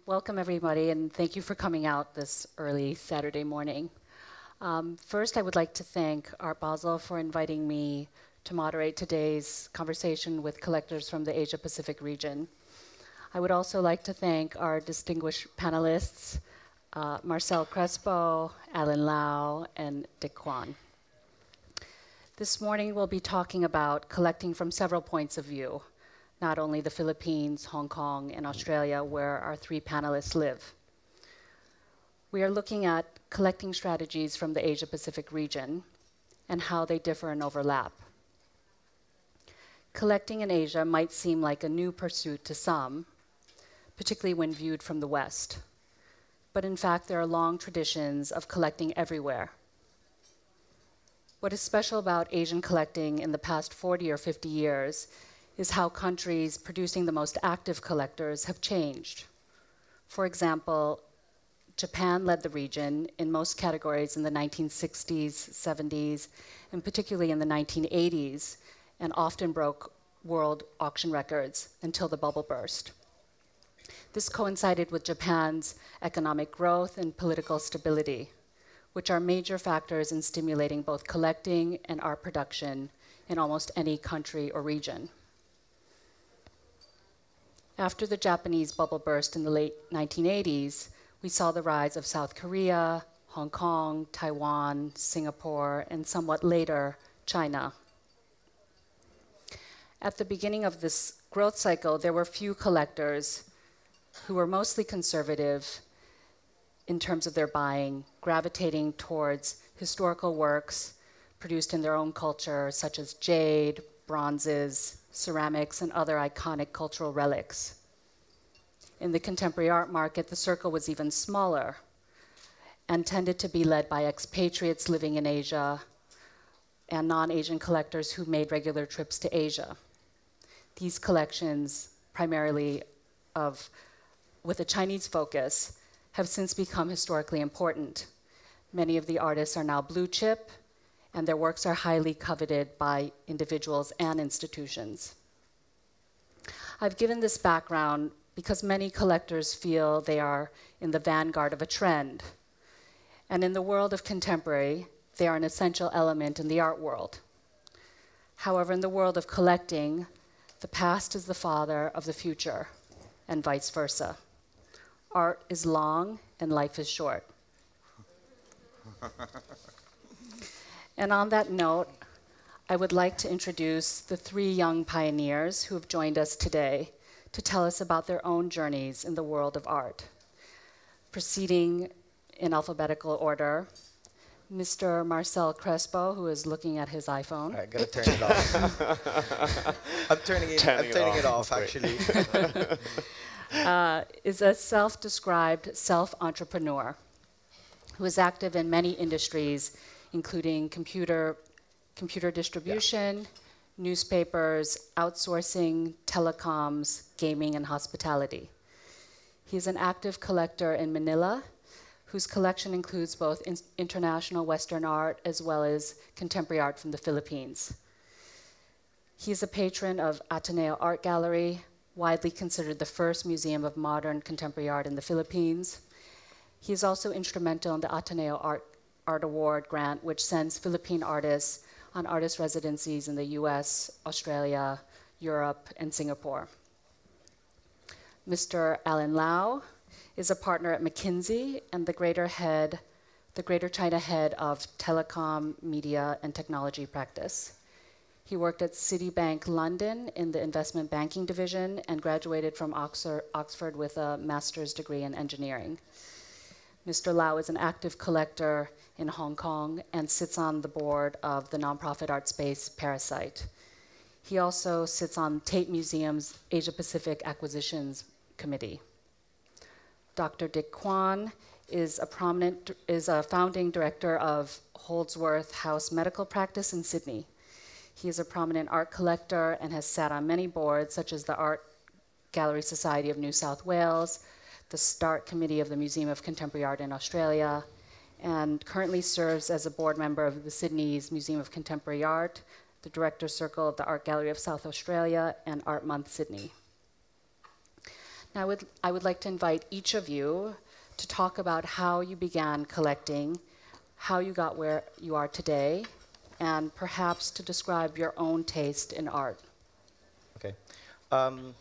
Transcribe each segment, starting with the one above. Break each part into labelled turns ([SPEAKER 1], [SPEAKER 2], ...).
[SPEAKER 1] Welcome, everybody, and thank you for coming out this early Saturday morning. First, I would like to thank Art Basel for inviting me to moderate today's conversation with collectors from the Asia-Pacific region. I would also like to thank our distinguished panelists, Marcel Crespo, Elaine and Quan. This morning, we'll be talking about collecting from several points of view, not only the Philippines, Hong Kong, and Australia, where our three panelists live. We are looking at collecting strategies from the Asia-Pacific region and how they differ and overlap. Collecting in Asia might seem like a new pursuit to some, particularly when viewed from the West. But in fact, there are long traditions of collecting everywhere. What is special about Asian collecting in the past 40 or 50 years is how countries producing the most active collectors have changed. For example, Japan led the region in most categories in the 1960s, 70s, and particularly in the 1980s, and often broke world auction records until the bubble burst. This coincided with Japan's economic growth and political stability, which are major factors in stimulating both collecting and art production in almost any country or region. After the Japanese bubble burst in the late 1980s, we saw the rise of South Korea, Hong Kong, Taiwan, Singapore, and somewhat later, China. At the beginning of this growth cycle, there were few collectors who were mostly conservative in terms of their buying, gravitating towards historical works produced in their own culture, such as jade, bronzes, ceramics, and other iconic cultural relics. In the contemporary art market, the circle was even smaller and tended to be led by expatriates living in Asia and non-Asian collectors who made regular trips to Asia. These collections, primarily with a Chinese focus, have since become historically important. Many of the artists are now blue chip, and their works are highly coveted by individuals and institutions. I've given this background because many collectors feel they are in the vanguard of a trend. And in the world of contemporary, they are an essential element in the art world. However, in the world of collecting, the past is the father of the future, and vice versa. Art is long, and life is short. And on that note, I would like to introduce the three young pioneers who have joined us today to tell us about their own journeys in the world of art. Proceeding in alphabetical order, Mr. Marcel Crespo, who is looking at his iPhone.
[SPEAKER 2] I gotta turn it off. I'm turning it off, actually.
[SPEAKER 1] Is a self-described self-entrepreneur who is active in many industries, including computer distribution, newspapers, outsourcing, telecoms, gaming, and hospitality. He's an active collector in Manila, whose collection includes both international Western art as well as contemporary art from the Philippines. He's a patron of Ateneo Art Gallery, widely considered the first museum of modern contemporary art in the Philippines. He is also instrumental in the Ateneo Art Award grant, which sends Philippine artists on artist residencies in the US, Australia, Europe, and Singapore. Mr. Alan Lau is a partner at McKinsey and the Greater China head of telecom, media, and technology practice. He worked at Citibank London in the investment banking division and graduated from Oxford with a master's degree in engineering. Mr. Lau is an active collector in Hong Kong and sits on the board of the nonprofit art space Parasite. He also sits on Tate Museum's Asia Pacific Acquisitions Committee. Dr. Dick Quan is a founding director of Holdsworth House Medical Practice in Sydney. He is a prominent art collector and has sat on many boards, such as the Art Gallery Society of New South Wales, the START Committee of the Museum of Contemporary Art in Australia, and currently serves as a board member of the Sydney's Museum of Contemporary Art, the Director's Circle of the Art Gallery of South Australia, and Art Month Sydney. Now I would like to invite each of you to talk about how you began collecting, how you got where you are today, and perhaps to describe your own taste in art.
[SPEAKER 2] Okay. I've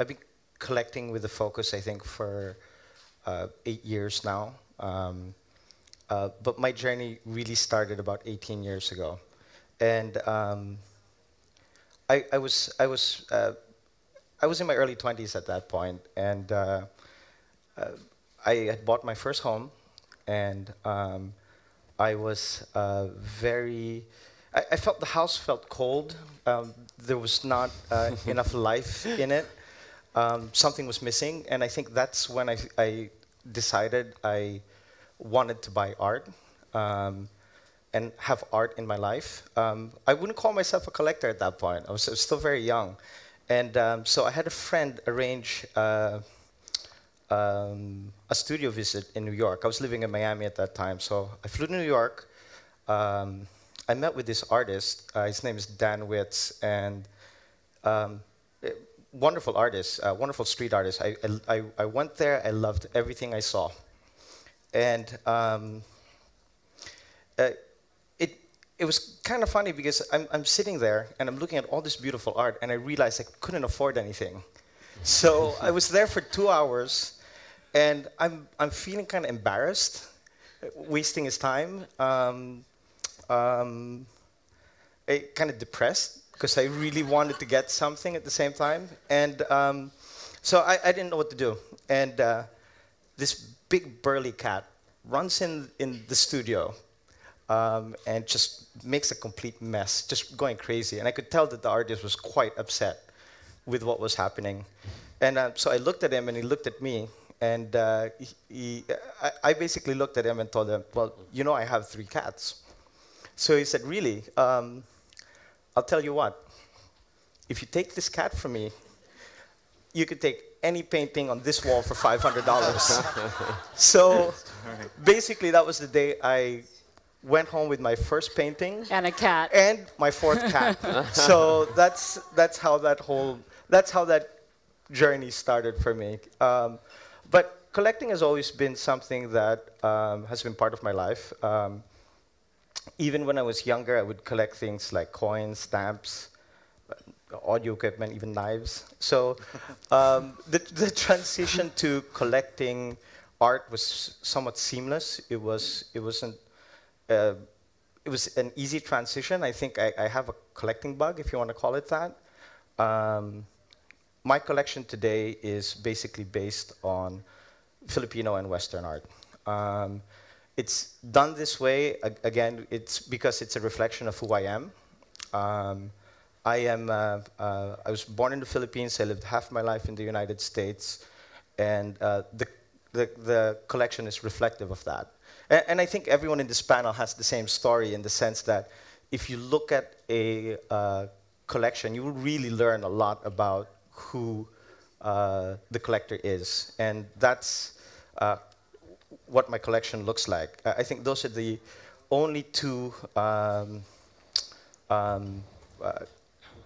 [SPEAKER 2] been collecting with the focus, I think, for 8 years now. But my journey really started about 18 years ago. And I was in my early 20s at that point, and I had bought my first home, and I was I felt the house felt cold. There was not enough life in it. Something was missing, and I think that's when I decided I wanted to buy art and have art in my life. I wouldn't call myself a collector at that point. I was still very young. And so I had a friend arrange a studio visit in New York. I was living in Miami at that time, so I flew to New York. I met with this artist. His name is Dan Witz, and wonderful artist, wonderful street artist. I went there. I loved everything I saw. And it was kind of funny because I'm sitting there and I'm looking at all this beautiful art, and I realized I couldn't afford anything. So I was there for 2 hours, and I'm feeling kind of embarrassed, wasting his time, kind of depressed because I really wanted to get something at the same time, and so I didn't know what to do. And this big burly cat runs in the studio. And just makes a complete mess, just going crazy. And I could tell that the artist was quite upset with what was happening. And so I looked at him, and he looked at me. And I basically looked at him and told him, well, you know, I have 3 cats. So he said, really? I'll tell you what. If you take this cat from me, you could take any painting on this wall for $500. So basically, that was the day I went home with my first painting
[SPEAKER 1] and a cat
[SPEAKER 2] and my 4th cat. So that's how that journey started for me. But collecting has always been something that has been part of my life. Even when I was younger, I would collect things like coins, stamps, audio equipment, even knives. So the transition to collecting art was somewhat seamless. It was an easy transition. I think I have a collecting bug, if you want to call it that. My collection today is basically based on Filipino and Western art. It's done this way, again, it's because it's a reflection of who I am. I was born in the Philippines. I lived half my life in the United States, and the collection is reflective of that. And I think everyone in this panel has the same story, in the sense that if you look at a collection, you will really learn a lot about who the collector is. And that's what my collection looks like. I think those are the only 2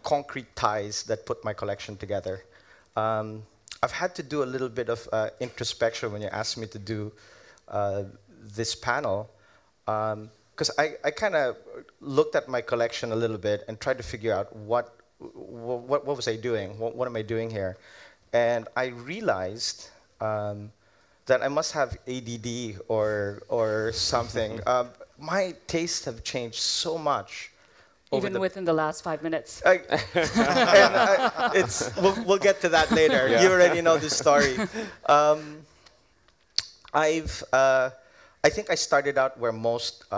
[SPEAKER 2] concrete ties that put my collection together. I've had to do a little bit of introspection when you asked me to do this panel, because I kind of looked at my collection a little bit and tried to figure out what was I doing? What am I doing here? And I realized that I must have ADD or something. My tastes have changed so much.
[SPEAKER 1] even within the last 5 minutes.
[SPEAKER 2] We'll get to that later. Yeah. You already know this story. I think I started out where most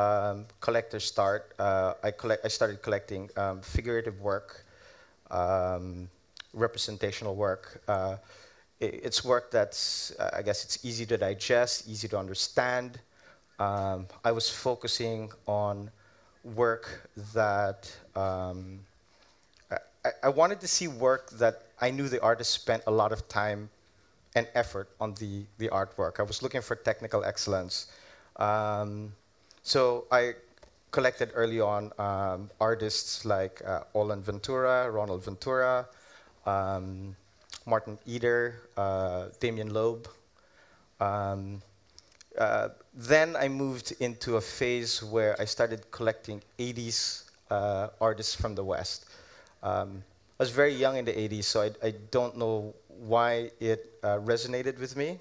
[SPEAKER 2] collectors start. I started collecting figurative work, representational work. It's work that's, I guess it's easy to digest, easy to understand. I was focusing on work that, I wanted to see work that I knew the artist spent a lot of time and effort on the artwork. I was looking for technical excellence. So I collected early on artists like Olan Ventura, Ronald Ventura, Martin Eder, Damien Loeb. Then I moved into a phase where I started collecting 80s artists from the West. I was very young in the 80s, so I don't know why it resonated with me,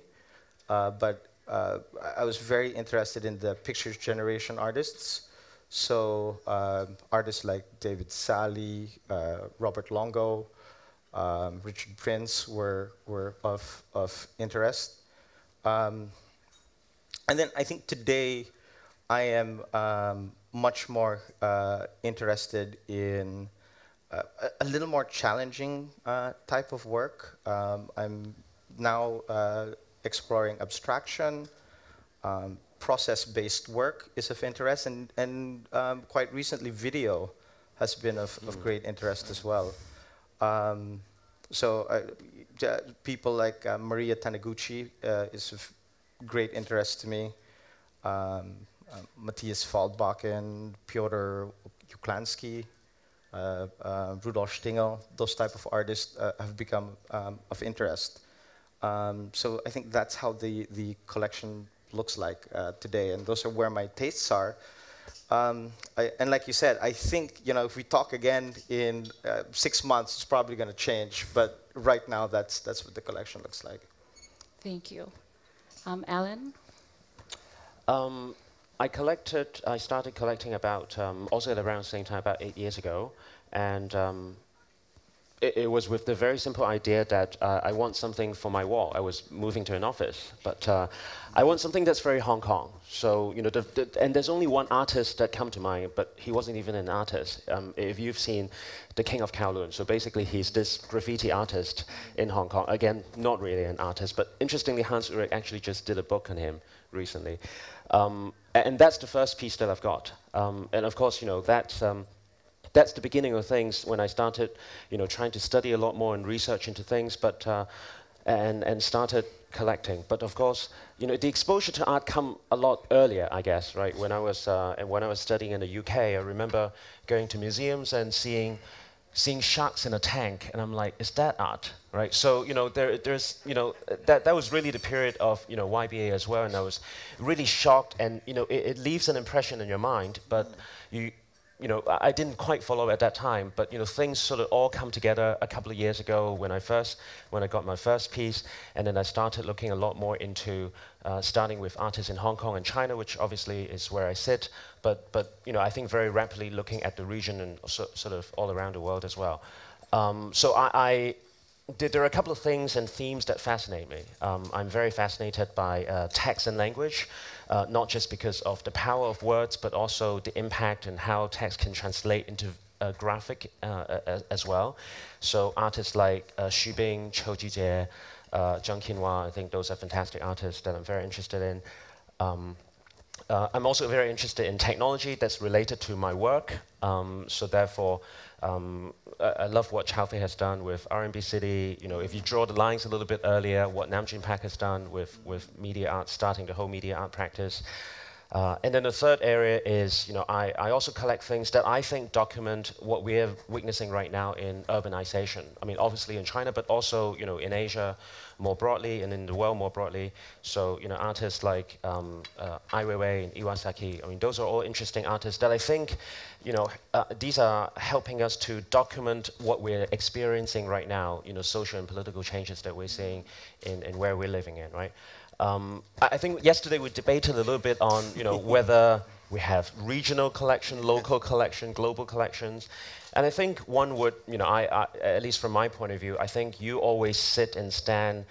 [SPEAKER 2] but I was very interested in the picture generation artists. So artists like David Sally, Robert Longo, Richard Prince were of interest. And then I think today I am much more interested in a little more challenging type of work. I'm now exploring abstraction. Process-based work is of interest, and quite recently video has been of great interest as well. People like Maria Taniguchi is of great interest to me. Matthias Feldbakken, Piotr Uklansky, Rudolf Stingel, those type of artists have become of interest. So I think that's how the collection looks like today, and those are where my tastes are. And like you said, I think if we talk again in 6 months, it's probably going to change. But right now, that's what the collection looks like.
[SPEAKER 1] Thank you. Alan?
[SPEAKER 3] I started collecting about, also at around the same time, about 8 years ago. And it was with the very simple idea that I want something for my wall. I was moving to an office, but I want something that's very Hong Kong. So, and there's only one artist that come to mind, but he wasn't even an artist. If you've seen The King of Kowloon, so basically he's this graffiti artist in Hong Kong. Again, not really an artist, but interestingly, Hans Ulrich actually just did a book on him recently. And that's the first piece that I've got. And of course, that's the beginning of things when I started, trying to study a lot more and research into things, but and started collecting. But of course, the exposure to art come a lot earlier, I guess, right? When I was studying in the UK, I remember going to museums and seeing sharks in a tank, and I'm like, is that art, right? So there's that was really the period of YBA as well, and I was really shocked, and it leaves an impression in your mind, but I didn't quite follow at that time, but things sort of all come together a couple of years ago when I got my first piece, and then I started looking a lot more into starting with artists in Hong Kong and China, which obviously is where I sit, but I think very rapidly looking at the region and sort of all around the world as well. So there are a couple of things and themes that fascinate me. I'm very fascinated by text and language. Not just because of the power of words, but also the impact and how text can translate into graphic as well. So artists like Xu Bing, Qiu Jijie, Zhang Qinhua, I think those are fantastic artists that I'm very interested in. I'm also very interested in technology that's related to my work. So therefore, I love what Chao Fei has done with R&B City. If you draw the lines a little bit earlier, what Nam Jin Pak has done with media art, starting the whole media art practice. And then the third area is, I also collect things that I think document what we're witnessing right now in urbanization. I mean, obviously in China, but also, in Asia more broadly and in the world more broadly. So, artists like Ai Weiwei and Iwasaki, I mean, those are all interesting artists that I think, these are helping us to document what we're experiencing right now, social and political changes that we're seeing in where we're living in, right? I think yesterday we debated a little bit on, whether we have regional collection, local collection, global collections. And I think one would, at least from my point of view, I think you always sit and stand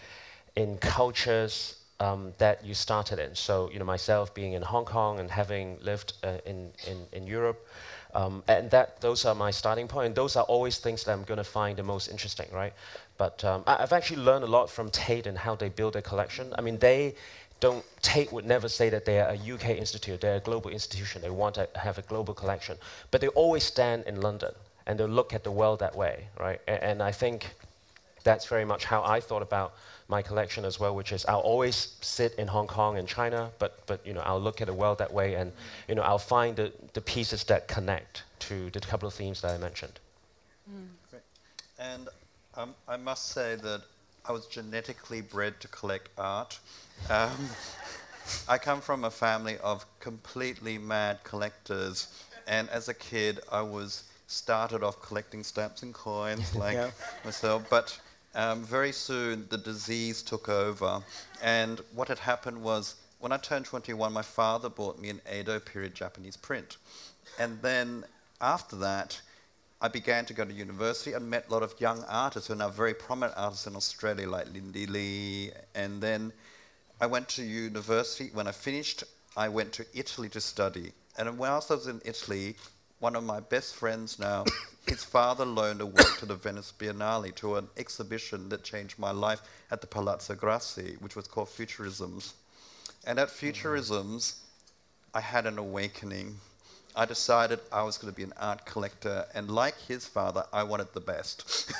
[SPEAKER 3] in cultures that you started in. So, myself being in Hong Kong and having lived in Europe, And those are my starting point. And those are always things that I'm going to find the most interesting, right? But I've actually learned a lot from Tate and how they build their collection. I mean, Tate would never say that they are a UK institute, they're a global institution, they want to have a global collection. But they always stand in London, and they look at the world that way, right? And I think that's very much how I thought about my collection as well, which is I'll always sit in Hong Kong and China, but you know, I'll look at the world that way, and you know, I'll find the pieces that connect to the couple of themes that I mentioned.
[SPEAKER 4] Great. And I must say that I was genetically bred to collect art. I come from a family of completely mad collectors, and as a kid I started off collecting stamps and coins like myself, but very soon the disease took over, and what had happened was when I turned 21 my father bought me an Edo period Japanese print, and then after that I began to go to university and met a lot of young artists who are now very prominent artists in Australia like Lindy Lee, and then I went to university. When I finished, I went to Italy to study. And whilst I was in Italy, one of my best friends now, his father loaned a work to the Venice Biennale, to an exhibition that changed my life at the Palazzo Grassi, which was called Futurisms. And at Futurisms, I had an awakening. I decided I was going to be an art collector, and like his father, I wanted the best.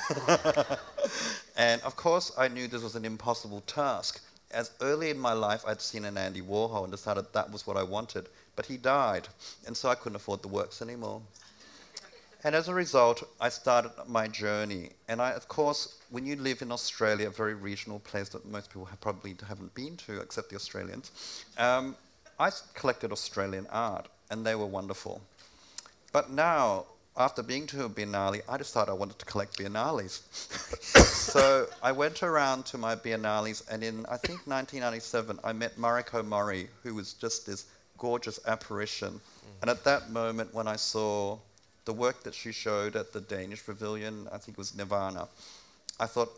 [SPEAKER 4] And of course, I knew this was an impossible task. As early in my life, I'd seen an Andy Warhol and decided that was what I wanted. But he died, and so I couldn't afford the works anymore. And as a result, I started my journey. And of course, when you live in Australia, a very regional place that most people probably haven't been to, except the Australians, I collected Australian art, and they were wonderful. But now, after being to a Biennale, I decided I wanted to collect Biennales. So I went around to my Biennales, and in, I think, 1997, I met Mariko Mori, who was just this gorgeous apparition. And at that moment, when I saw the work that she showed at the Danish Pavilion, I think it was Nirvana, I thought,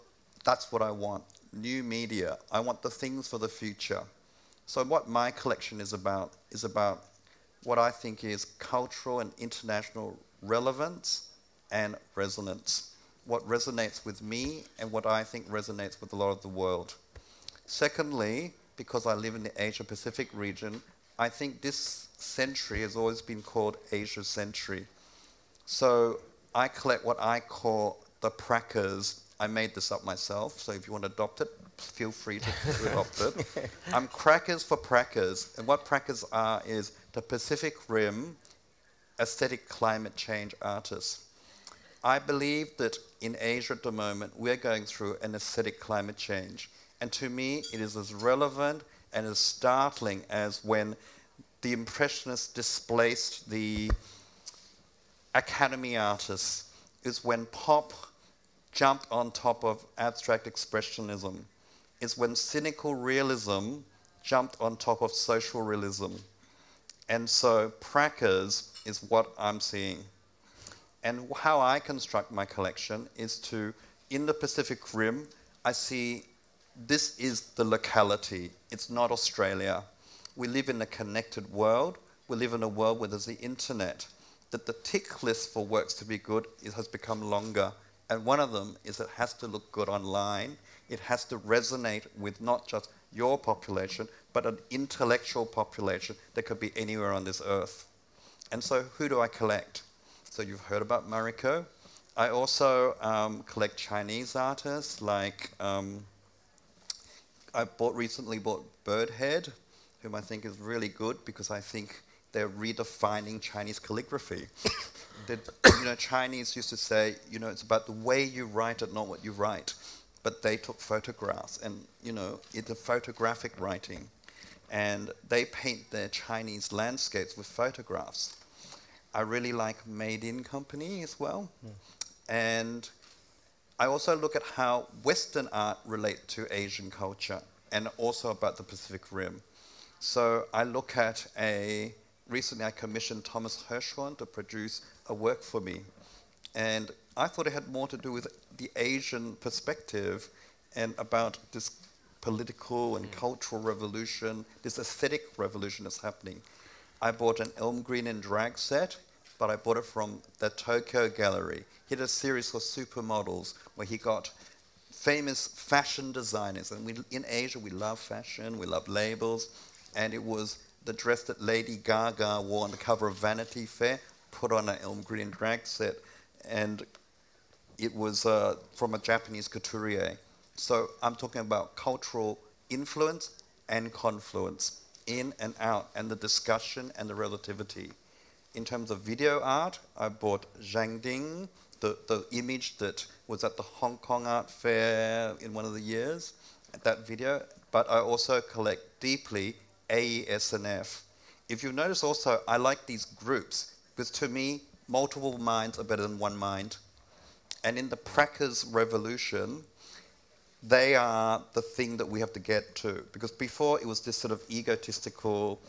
[SPEAKER 4] that's what I want, new media. I want the things for the future. So what my collection is about what I think is cultural and international relevance and resonance. What resonates with me and what I think resonates with a lot of the world. Secondly, because I live in the Asia-Pacific region, I think this century has always been called Asia Century. So I collect what I call the prakas. I made this up myself, so if you want to adopt it, feel free to adopt it. I'm crackers for prakas, and what prakas are is the Pacific Rim aesthetic climate change artists. I believe that in Asia at the moment, we're going through an aesthetic climate change. And to me, it is as relevant and as startling as when the Impressionists displaced the Academy artists, is when pop jumped on top of abstract expressionism, is when cynical realism jumped on top of social realism. And so prakas is what I'm seeing. And how I construct my collection is to, in the Pacific Rim, I see this is the locality. It's not Australia. We live in a connected world. We live in a world where there's the internet. That the tick list for works to be good has become longer. And one of them is it has to look good online. It has to resonate with not just your population, but an intellectual population that could be anywhere on this earth. And so who do I collect? So you've heard about Mariko. I also collect Chinese artists, like I recently bought Birdhead, whom I think is really good because I think they're redefining Chinese calligraphy. Chinese used to say, it's about the way you write it, not what you write. But they took photographs, and it's a photographic writing, and they paint their Chinese landscapes with photographs. I really like Made In Company as well. And I also look at how Western art relates to Asian culture and also about the Pacific Rim. So I look at recently I commissioned Thomas Hirschhorn to produce a work for me. And I thought it had more to do with the Asian perspective and about this political and cultural revolution, this aesthetic revolution that's happening. I bought an Elm Green and Drag set, but I bought it from the Tokyo Gallery. He had a series called Supermodels, where he got famous fashion designers. And in Asia, we love fashion, we love labels. And it was the dress that Lady Gaga wore on the cover of Vanity Fair, put on an Elm Green drag set. And it was from a Japanese couturier. So I'm talking about cultural influence and confluence, in and out, and the discussion and the relativity. In terms of video art, I bought Zhang Ding, the image that was at the Hong Kong Art Fair in one of the years, that video. But I also collect deeply AESNF. If you notice also, I like these groups, because to me, multiple minds are better than one mind. And in the Prakas revolution, they are the thing that we have to get to. Because before it was this sort of egotistical,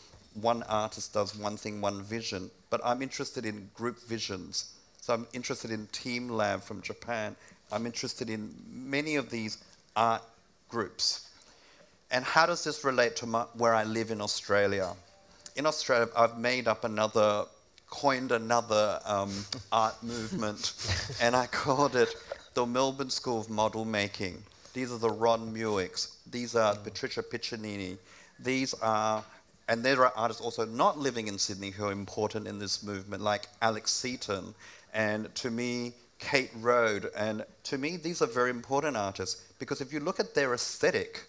[SPEAKER 4] one artist does one thing, one vision. But I'm interested in group visions. So I'm interested in Team Lab from Japan. I'm interested in many of these art groups. And how does this relate to where I live in Australia? In Australia, I've coined another art movement, and I called it the Melbourne School of Model Making. These are the Ron Muicks. These are Patricia Piccinini. These are, and there are artists also not living in Sydney who are important in this movement, like Alex Seaton, and to me, Kate Rode. And to me, these are very important artists, because if you look at their aesthetic,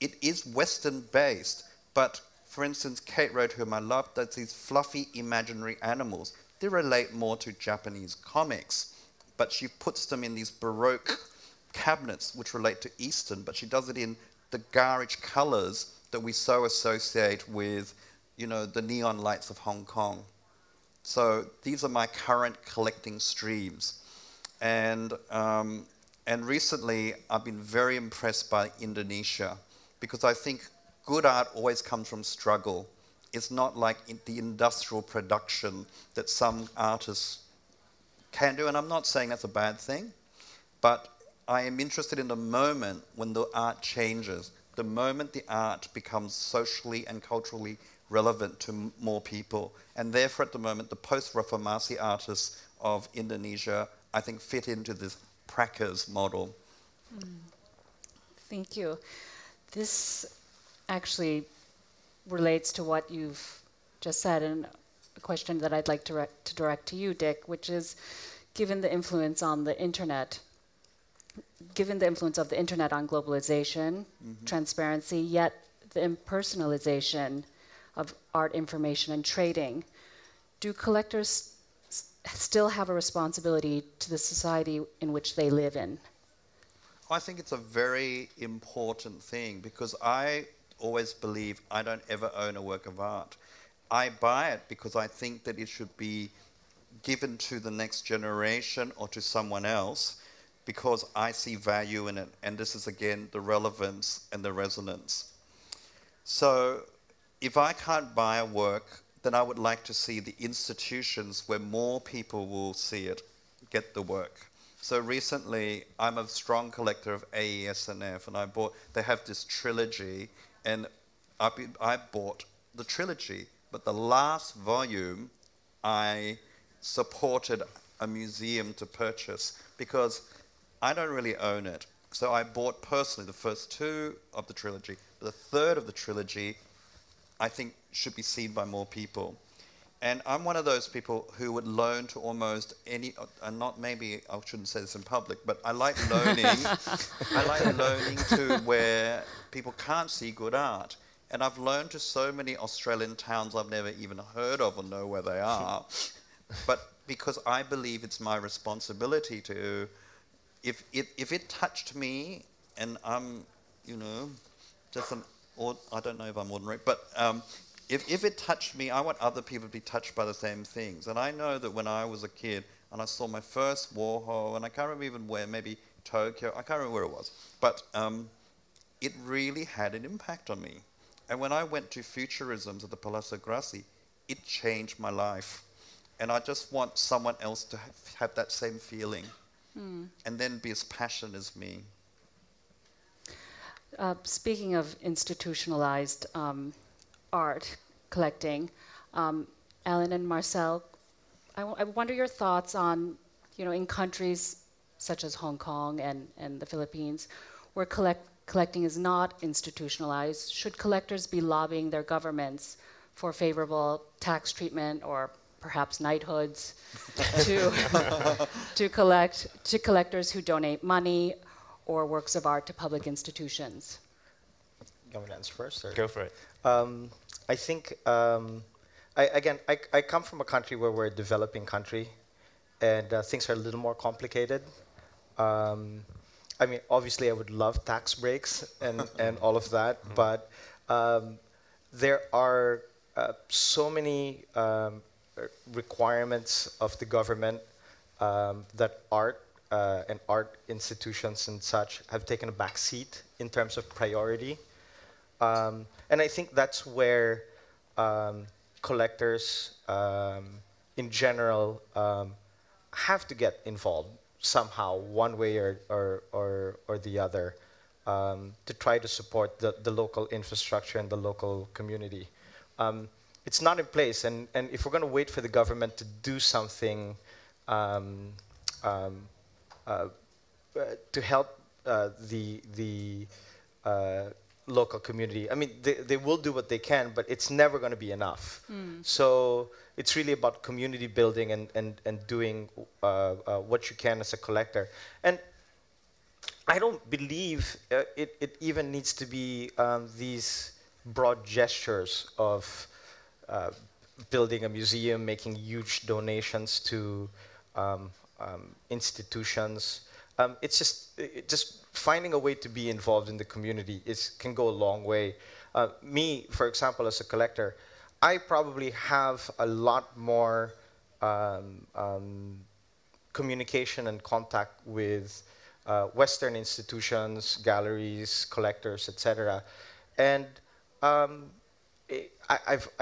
[SPEAKER 4] it is Western-based, but for instance, Kate Rode, whom I love, does these fluffy imaginary animals. They relate more to Japanese comics, but she puts them in these Baroque cabinets which relate to Eastern, but she does it in the garish colors that we so associate with, you know, the neon lights of Hong Kong. So these are my current collecting streams. And recently, I've been very impressed by Indonesia, because I think good art always comes from struggle. It's not like the industrial production that some artists can do, and I'm not saying that's a bad thing, but I am interested in the moment when the art changes, the moment the art becomes socially and culturally relevant to more people. And therefore, at the moment, the post-Reformasi artists of Indonesia, I think, fit into this Prakas model.
[SPEAKER 1] Thank you. This actually relates to what you've just said, and a question that I'd like to direct to you, Dick, which is, given the influence on the internet, given the influence of the internet on globalization, transparency, yet the impersonalization of art information and trading, do collectors still have a responsibility to the society in which they live in?
[SPEAKER 4] I think it's a very important thing, because I always believe I don't ever own a work of art. I buy it because I think that it should be given to the next generation or to someone else, because I see value in it. And this is, again, the relevance and the resonance. So if I can't buy a work, then I would like to see the institutions where more people will see it get the work. So recently, I'm a strong collector of AESNF, and they have this trilogy, and I bought the trilogy, but the last volume, I supported a museum to purchase, because I don't really own it. So I bought personally the first two of the trilogy. The third of the trilogy, I think, should be seen by more people. And I'm one of those people who would loan to almost any, and not, maybe I shouldn't say this in public, but I like loaning. I like loaning to where people can't see good art. And I've loaned to so many Australian towns I've never even heard of or know where they are. But because I believe it's my responsibility to, if it touched me, and I'm, you know, just I don't know if I'm ordinary, but if it touched me, I want other people to be touched by the same things. And I know that when I was a kid and I saw my first Warhol, and I can't remember even where, maybe Tokyo, I can't remember where it was, but it really had an impact on me. And when I went to Futurisms at the Palazzo Grassi, it changed my life. And I just want someone else to have that same feeling, and then be as passionate as me.
[SPEAKER 1] Speaking of institutionalized art collecting, Elaine and Marcel, I wonder your thoughts on, in countries such as Hong Kong and the Philippines, where collecting is not institutionalized. Should collectors be lobbying their governments for favorable tax treatment or perhaps knighthoods to collectors who donate money or works of art to public institutions?
[SPEAKER 2] You want me to answer first? Or?
[SPEAKER 3] Go for it.
[SPEAKER 2] I think, I come from a country where we're a developing country, and things are a little more complicated. I mean, obviously, I would love tax breaks and all of that, but there are so many requirements of the government that art and art institutions and such have taken a back seat in terms of priority. And I think that's where collectors in general have to get involved somehow, one way or the other, to try to support the local infrastructure and the local community. It's not in place, and if we're going to wait for the government to do something to help the local community, I mean, they will do what they can, but it's never going to be enough. So it's really about community building and doing what you can as a collector. And I don't believe it even needs to be these broad gestures of building a museum, making huge donations to institutions. It's just finding a way to be involved in the community can go a long way. Me, for example, as a collector, I probably have a lot more communication and contact with Western institutions, galleries, collectors, etc. And I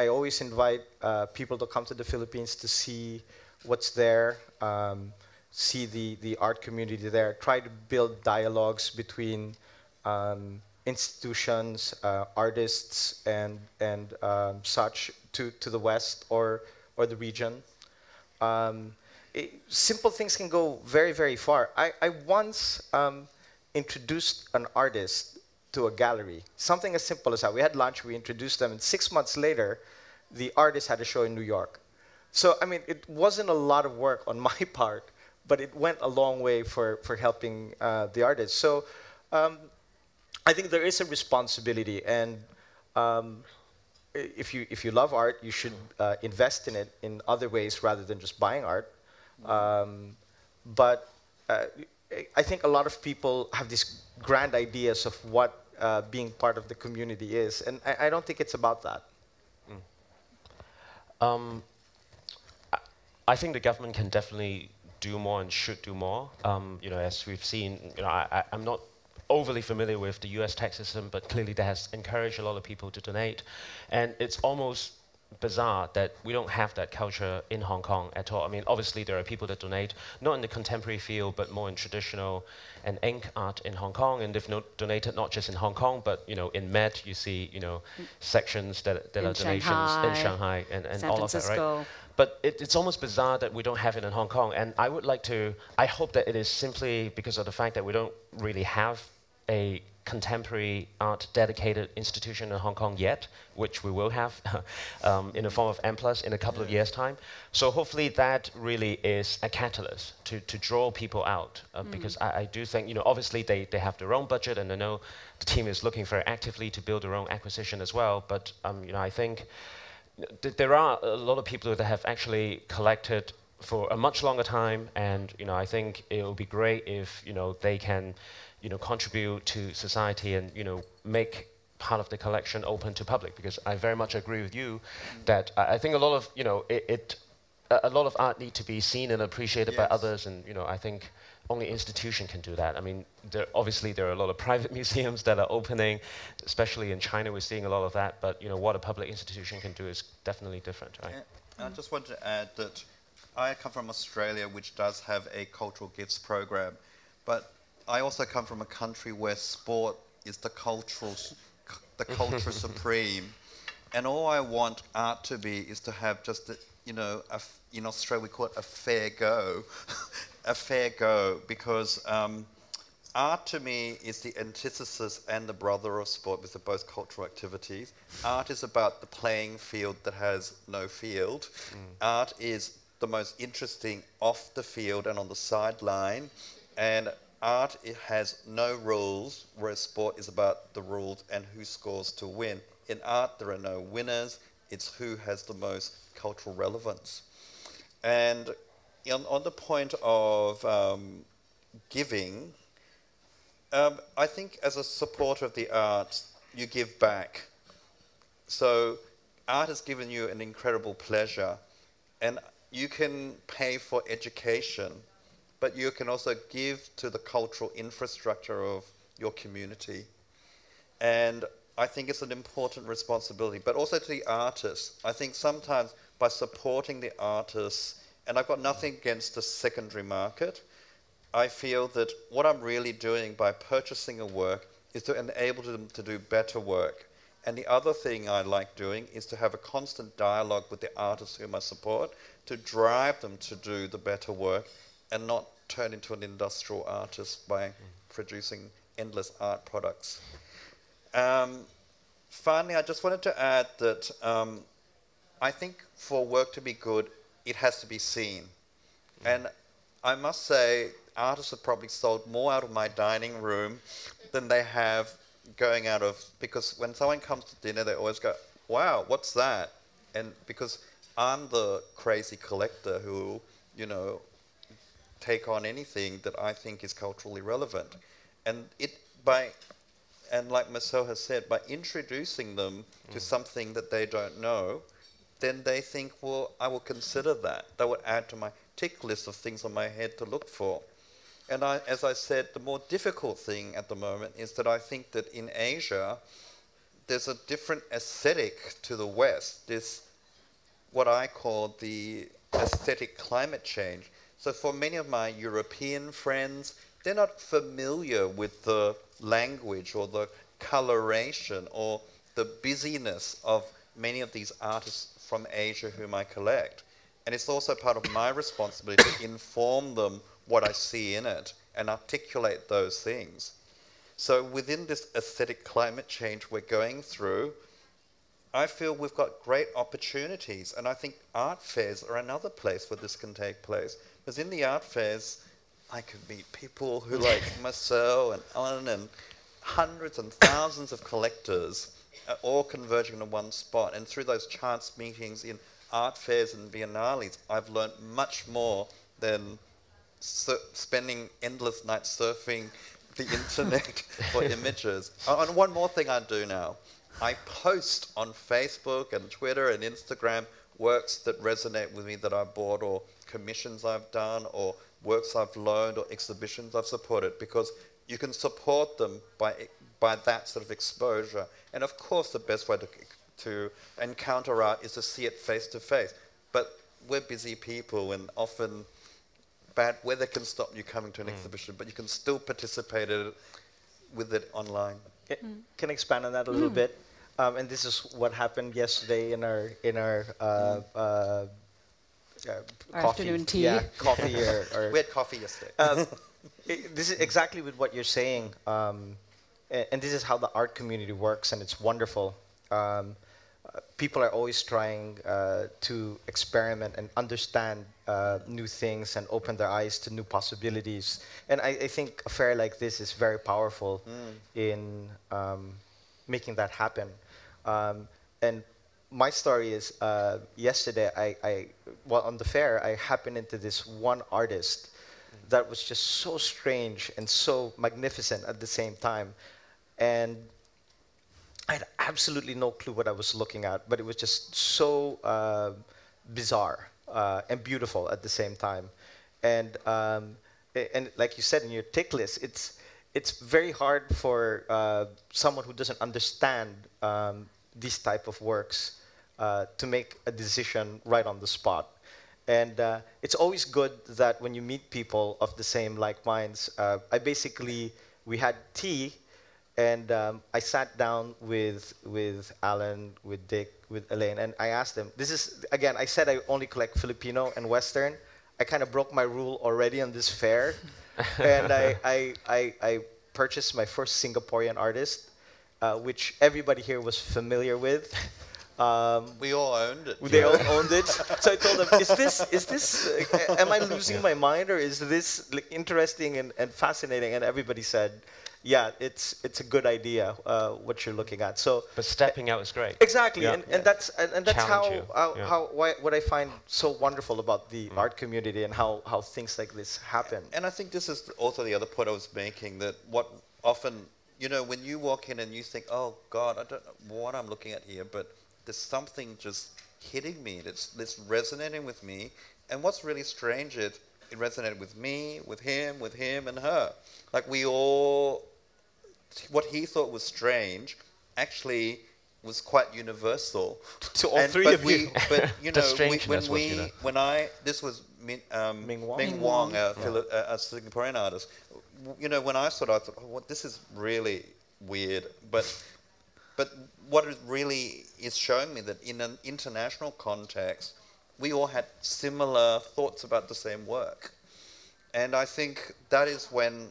[SPEAKER 2] always invite people to come to the Philippines to see what's there, see the art community there, try to build dialogues between institutions, artists, and such to the West or the region. Simple things can go very, very far. I once introduced an artist to a gallery, something as simple as that. We had lunch, we introduced them, and 6 months later, the artist had a show in New York. So, I mean, it wasn't a lot of work on my part, but it went a long way for helping the artist. So, I think there is a responsibility, and if you love art, you should invest in it in other ways rather than just buying art. But I think a lot of people have these grand ideas of what being part of the community is, and I don't think it's about that.
[SPEAKER 3] I think the government can definitely do more and should do more. As we've seen, I'm not overly familiar with the US tax system, but clearly that has encouraged a lot of people to donate. And it's almost bizarre that we don't have that culture in Hong Kong at all. I mean, obviously there are people that donate, not in the contemporary field, but more in traditional and ink art in Hong Kong. And they've donated not just in Hong Kong, but in Met, you see, sections that are donations in Shanghai and all of that, right? But it's almost bizarre that we don't have it in Hong Kong. And I hope that it is simply because of the fact that we don't really have a contemporary art dedicated institution in Hong Kong yet, which we will have in the form of M+ in a couple of years' time. So hopefully that really is a catalyst to draw people out, because I do think, obviously they have their own budget, and I know the team is looking very actively to build their own acquisition as well. But I think there are a lot of people that have actually collected for a much longer time, and I think it would be great if they can contribute to society and make part of the collection open to public, because I very much agree with you that I think a lot of a lot of art need to be seen and appreciated by others, and I think only institution can do that. I mean, obviously there are a lot of private museums that are opening, especially in China. We're seeing a lot of that, but what a public institution can do is definitely different, right?
[SPEAKER 4] I just want to add that I come from Australia, which does have a cultural gifts program, but I also come from a country where sport is the culture supreme, and all I want art to be is to have just you know, in Australia we call it a fair go, a fair go, because art to me is the antithesis and the brother of sport, because they're both cultural activities. Art is about the playing field that has no field. Art is the most interesting off the field and on the sideline. And art, it has no rules, whereas sport is about the rules and who scores to win. In art, there are no winners. It's who has the most cultural relevance. And on the point of giving, I think as a supporter of the arts, you give back. So art has given you an incredible pleasure, and you can pay for education, but you can also give to the cultural infrastructure of your community. And I think it's an important responsibility, but also to the artists. I think sometimes by supporting the artists, and I've got nothing against the secondary market, I feel that what I'm really doing by purchasing a work is to enable them to do better work. And the other thing I like doing is to have a constant dialogue with the artists whom I support to drive them to do the better work and not turn into an industrial artist by producing endless art products. Finally, I just wanted to add that I think for work to be good, it has to be seen. And I must say, artists have probably sold more out of my dining room than they have going out of, because when someone comes to dinner, they always go, wow, what's that? And because I'm the crazy collector who, you know, take on anything that I think is culturally relevant. And and like Marcel has said, by introducing them to something that they don't know, then they think, well, I will consider that. That would add to my tick list of things on my head to look for. And as I said, the more difficult thing at the moment is that I think that in Asia, there's a different aesthetic to the West. There's what I call the aesthetic climate change. So for many of my European friends, they're not familiar with the language or the coloration or the busyness of many of these artists from Asia whom I collect. And it's also part of my responsibility to inform them what I see in it and articulate those things. So within this aesthetic climate change we're going through, I feel we've got great opportunities, and I think art fairs are another place where this can take place. Because in the art fairs, I could meet people who like Marcel and Elaine and hundreds and thousands of collectors are all converging in one spot. And through those chance meetings in art fairs and biennales, I've learned much more than spending endless nights surfing the internet for images. And one more thing I do now. I post on Facebook and Twitter and Instagram works that resonate with me that I bought, or commissions I've done, or works I've loaned, or exhibitions I've supported, because you can support them by that sort of exposure. And of course the best way to encounter art is to see it face to face. But we're busy people, and often bad weather can stop you coming to an exhibition, but you can still participate with it online.
[SPEAKER 2] Can I expand on that a little bit? And this is what happened yesterday in our coffee.
[SPEAKER 1] Afternoon tea.
[SPEAKER 2] Yeah, coffee or
[SPEAKER 4] We had coffee yesterday.
[SPEAKER 2] this is exactly with what you're saying, and this is how the art community works, and it's wonderful. People are always trying to experiment and understand new things and open their eyes to new possibilities. And I think a fair like this is very powerful in making that happen. And my story is, yesterday, well, on the fair, I happened into this one artist that was just so strange and so magnificent at the same time. And I had absolutely no clue what I was looking at, but it was just so bizarre and beautiful at the same time. And like you said in your tick list, it's very hard for someone who doesn't understand these type of works to make a decision right on the spot. And it's always good that when you meet people of the same like minds, we had tea, And I sat down with Alan, with Dick, with Elaine, and I asked them, this is, again, I said I only collect Filipino and Western. I kind of broke my rule already on this fair. And I purchased my first Singaporean artist, which everybody here was familiar with.
[SPEAKER 4] We all owned it.
[SPEAKER 2] They all owned it. So I told them, is this, am I losing my mind, or is this like, interesting and fascinating? And everybody said, yeah, it's a good idea, what you're looking at. So,
[SPEAKER 3] but stepping out is great.
[SPEAKER 2] Exactly,
[SPEAKER 3] Yeah.
[SPEAKER 2] and that's
[SPEAKER 3] Challenge
[SPEAKER 2] what I find so wonderful about the art community and how things like this happen.
[SPEAKER 4] And I think this is also the other point I was making, that what often, you know, when you walk in and you think, oh God, I don't know what I'm looking at here, but there's something just hitting me, that's resonating with me. And what's really strange, it resonated with me, with him, and her. Like we all, what he thought was strange actually was quite universal
[SPEAKER 2] to all three of you.
[SPEAKER 4] But you know, this was
[SPEAKER 2] Ming
[SPEAKER 4] Wong, a Singaporean artist. You know, when I saw it, I thought, oh, what, this is really weird. But what it really is showing me, that in an international context, we all had similar thoughts about the same work. And I think that is when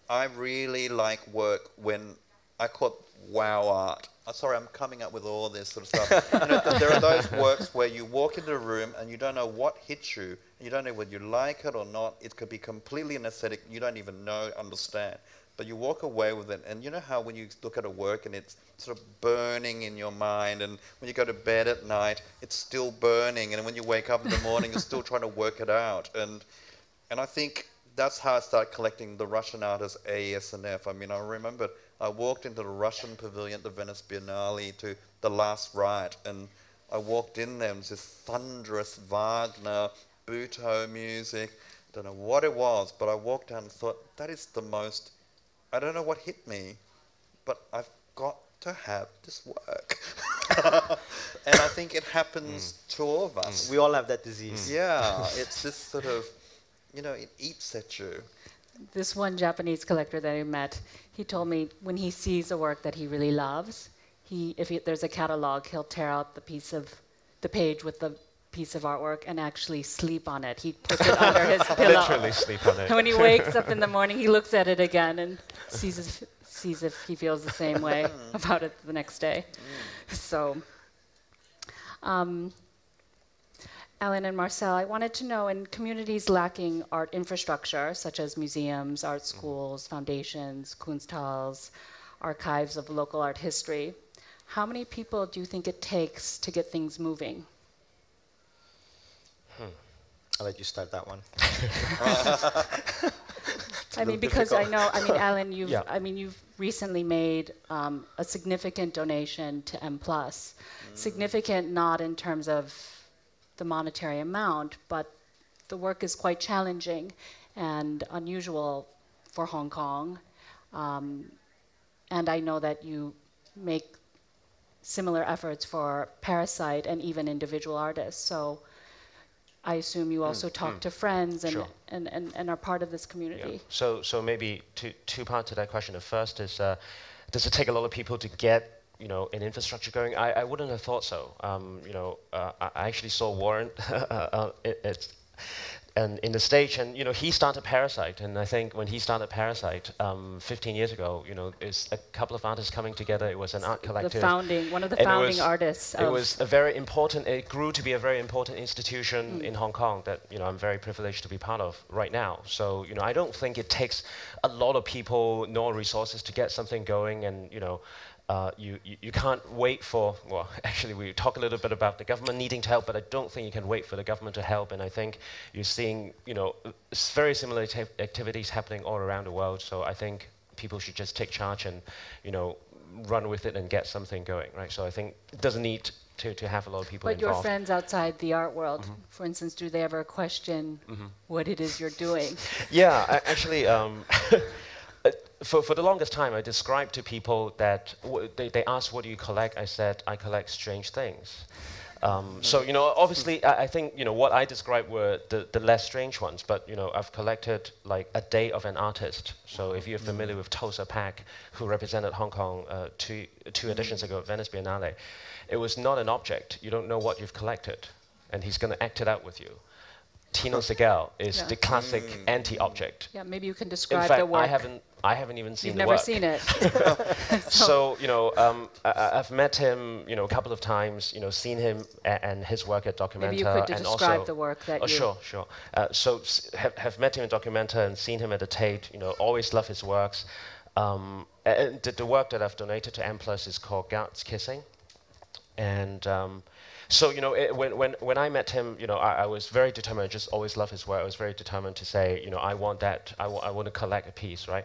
[SPEAKER 4] I really like work, when I call it wow art. Sorry, I'm coming up with all this sort of stuff. You know, there are those works where you walk into a room and you don't know what hits you. You don't know whether you like it or not. It could be completely an aesthetic. You don't even understand. But you walk away with it. And you know how when you look at a work and it's sort of burning in your mind, and when you go to bed at night, it's still burning. And when you wake up in the morning, you're still trying to work it out. And I think that's how I started collecting the Russian artists ASNF. I mean, I remember I walked into the Russian pavilion at the Venice Biennale to The Last Rite, and I walked in there and it was this thunderous Wagner, Butoh music. I don't know what it was, but I walked down and thought, that is the most, I don't know what hit me, but I've got to have this work. And I think it happens to all of us.
[SPEAKER 2] We all have that disease.
[SPEAKER 4] Yeah, it's this sort of, you know, it eats at you.
[SPEAKER 1] This one Japanese collector that I met, he told me when he sees a work that he really loves, if there's a catalog, he'll tear out the page with the piece of artwork and actually sleep on it. He puts it under his pillow.
[SPEAKER 3] Literally sleep on it.
[SPEAKER 1] And when he wakes up in the morning, he looks at it again and sees if he feels the same way about it the next day. So, Elaine and Marcel, I wanted to know, in communities lacking art infrastructure, such as museums, art schools, foundations, Kunsthalls, archives of local art history, how many people do you think it takes to get things moving?
[SPEAKER 2] I'll let you start that one.
[SPEAKER 1] I mean, because
[SPEAKER 2] difficult.
[SPEAKER 1] Alan, you've recently made a significant donation to M+. Significant not in terms of the monetary amount, but the work is quite challenging and unusual for Hong Kong. And I know that you make similar efforts for Parasite and even individual artists. So I assume you also talk to friends and,
[SPEAKER 3] Sure.
[SPEAKER 1] and are part of this community.
[SPEAKER 3] Yeah. So maybe two parts to that question. The first is, does it take a lot of people to get an infrastructure going? I wouldn't have thought so. I actually saw Warren and in the stage, and he started Parasite, and I think when he started Parasite 15 years ago, it's a couple of artists coming together. It was an art collective.
[SPEAKER 1] One of the founding artists.
[SPEAKER 3] It was a very important. It grew to be a very important institution in Hong Kong that I'm very privileged to be part of right now. So I don't think it takes a lot of people nor resources to get something going, and you can't wait for, well, actually we talk a little bit about the government needing to help, but I don't think you can wait for the government to help, and I think you're seeing, very similar activities happening all around the world, so I think people should just take charge and, run with it and get something going, right? So I think it doesn't need to have a lot of people involved.
[SPEAKER 1] But your friends outside the art world, for instance, do they ever question what it is you're doing?
[SPEAKER 3] Yeah, actually, for the longest time, I described to people that they asked, what do you collect? I said, I collect strange things. So, you know, obviously, I think, you know, what I described were the less strange ones, but, you know, I've collected like a day of an artist. So if you're familiar with Tosa Pak, who represented Hong Kong two editions ago at Venice Biennale, it was not an object. You don't know what you've collected, and he's going to act it out with you. Tino Segel is the classic anti-object.
[SPEAKER 1] Yeah, maybe you can
[SPEAKER 3] In
[SPEAKER 1] describe
[SPEAKER 3] fact,
[SPEAKER 1] the work.
[SPEAKER 3] I haven't even seen
[SPEAKER 1] You've
[SPEAKER 3] the
[SPEAKER 1] never
[SPEAKER 3] work.
[SPEAKER 1] seen it.
[SPEAKER 3] So, you know, I've met him, you know, a couple of times, you know, seen him and his work at Documenta.
[SPEAKER 1] Maybe you could
[SPEAKER 3] and
[SPEAKER 1] describe
[SPEAKER 3] also,
[SPEAKER 1] the work that you...
[SPEAKER 3] Sure, sure. So have met him at Documenta and seen him at the Tate, you know, always love his works. And the work that I've donated to M+ is called Guards Kissing. And so, you know, when I met him, you know, I was very determined. I just always loved his work. I was very determined to say, you know, I want that. I want to collect a piece, right?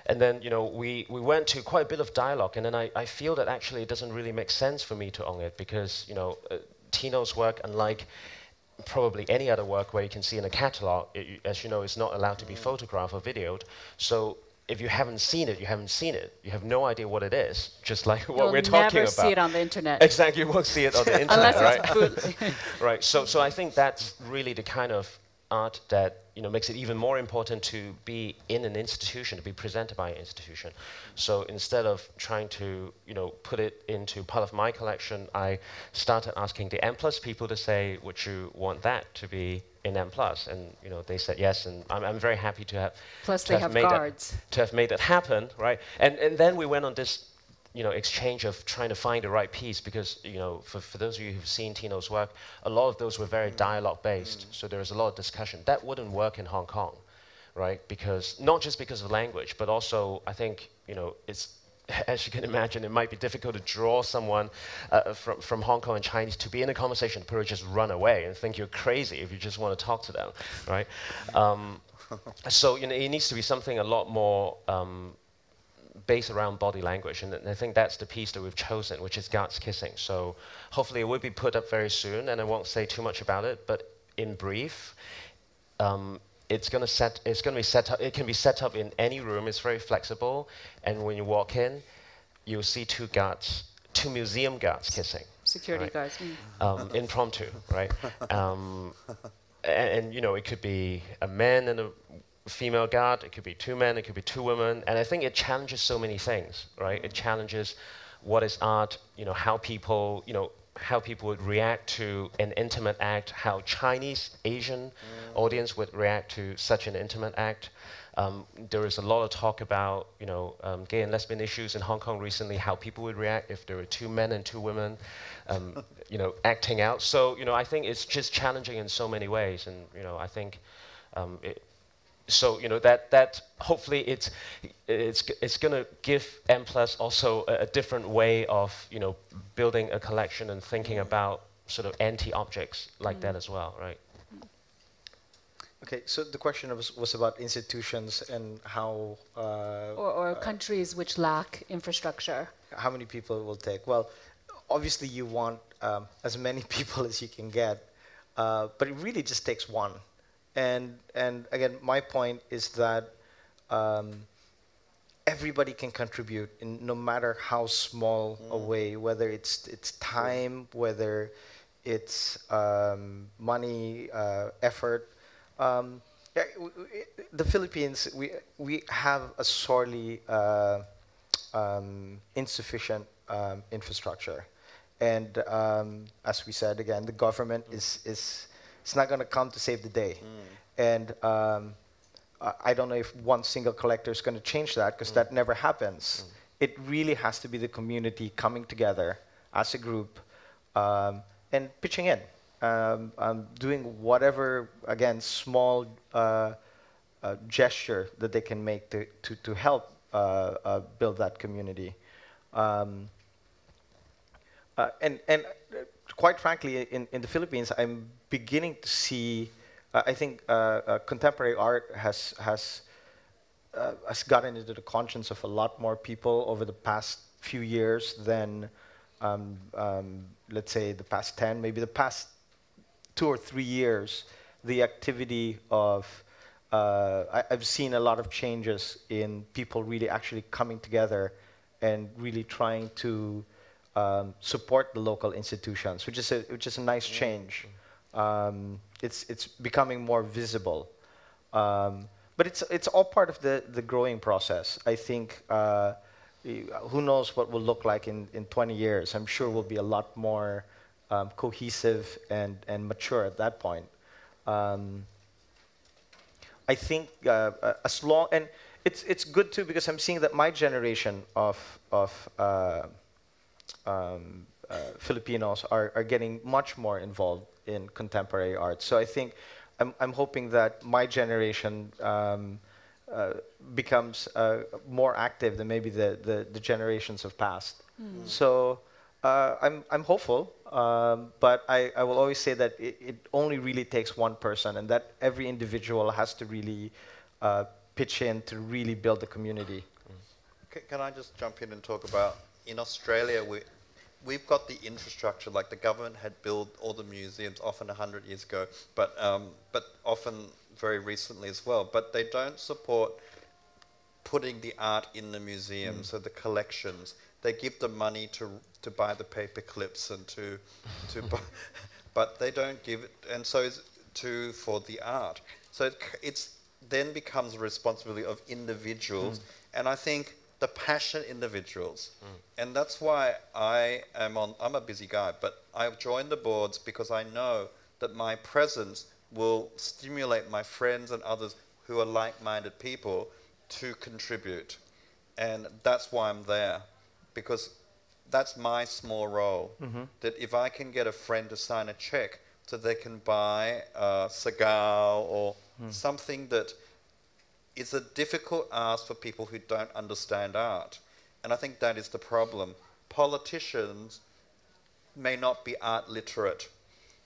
[SPEAKER 3] And then, you know, we went to quite a bit of dialogue. And then I feel that actually it doesn't really make sense for me to own it because, you know, Tino's work, unlike probably any other work where you can see in a catalog, as you know, is not allowed to be photographed or videoed. So if you haven't seen it, you haven't seen it. You have no idea what it is, just like what we're talking about.
[SPEAKER 1] You'll never see it on the internet.
[SPEAKER 3] Exactly, you won't see it on the internet,
[SPEAKER 1] Unless
[SPEAKER 3] right?
[SPEAKER 1] it's bootleg.
[SPEAKER 3] Right, so I think that's really the kind of art that, you know, makes it even more important to be in an institution, to be presented by an institution. So instead of trying to, you know, put it into part of my collection, I started asking the M+ people to say, would you want that to be in M+? And, you know, they said yes, and I'm very happy to have...
[SPEAKER 1] Plus they have guards.
[SPEAKER 3] To have made that happen, right? And then we went on this, you know, exchange of trying to find the right piece because, you know, for those of you who've seen Tino's work, a lot of those were very dialogue-based, so there was a lot of discussion. That wouldn't work in Hong Kong, right? Because, not just because of language, but also, I think, you know, it's, as you can imagine, it might be difficult to draw someone from Hong Kong and Chinese to be in a conversation, probably just run away and think you're crazy if you just want to talk to them, right? So, you know, it needs to be something a lot more based around body language, and I think that's the piece that we've chosen, which is Guards Kissing. So hopefully it will be put up very soon, and I won't say too much about it, but in brief, it's going to be set up, it can be set up in any room, it's very flexible, and when you walk in, you'll see two museum guards kissing.
[SPEAKER 1] Security
[SPEAKER 3] right?
[SPEAKER 1] guards.
[SPEAKER 3] Impromptu, right? And, you know, it could be a man and a female guard, it could be two men, it could be two women, and I think it challenges so many things, right? It challenges what is art, you know, how people would react to an intimate act, how Chinese, Asian audience would react to such an intimate act. There is a lot of talk about, you know, gay and lesbian issues in Hong Kong recently, how people would react if there were two men and two women, you know, acting out. So, you know, I think it's just challenging in so many ways, and, you know, I think so, you know, that hopefully it's going to give M+ also a different way of, you know, building a collection and thinking about sort of anti-objects like that as well, right?
[SPEAKER 2] Okay, so the question was about institutions and how...
[SPEAKER 1] or countries which lack infrastructure.
[SPEAKER 2] How many people it will take? Well, obviously you want as many people as you can get, but it really just takes one. And again, my point is that everybody can contribute in no matter how small a way, whether it's time, whether it's money, effort. The Philippines, we have a sorely insufficient infrastructure, and as we said again, the government is it's not going to come to save the day. And I don't know if one single collector is going to change that, because that never happens. It really has to be the community coming together as a group and pitching in, doing whatever, again, small gesture that they can make to help build that community. And quite frankly, in the Philippines, I'm beginning to see, I think contemporary art has gotten into the conscience of a lot more people over the past few years than, let's say, the past 10, maybe the past 2 or 3 years. The activity of, I've seen a lot of changes in people really actually coming together and really trying to support the local institutions, which is a nice change. It's becoming more visible, but it's all part of the growing process. I think who knows what will look like in 20 years. I'm sure we'll be a lot more cohesive and mature at that point. I think as long, and it's good too, because I'm seeing that my generation of Filipinos are getting much more involved in contemporary art. So I think I'm hoping that my generation becomes more active than maybe the generations of past. So I'm hopeful, but I will always say that it only really takes one person, and that every individual has to really pitch in to really build the community.
[SPEAKER 4] Can I just jump in and talk about, in Australia, we've got the infrastructure, like the government had built all the museums often 100 years ago, but often very recently as well. But they don't support putting the art in the museum, so the collections. They give the money to buy the paper clips and to buy, but they don't give it, and so it's for the art. So it's then becomes a responsibility of individuals, and I think the passionate individuals. And that's why I'm a busy guy, but I've joined the boards because I know that my presence will stimulate my friends and others who are like-minded people to contribute. And that's why I'm there, because that's my small role. That if I can get a friend to sign a check so they can buy a cigar or something that is a difficult ask for people who don't understand art. And I think that is the problem. Politicians may not be art literate,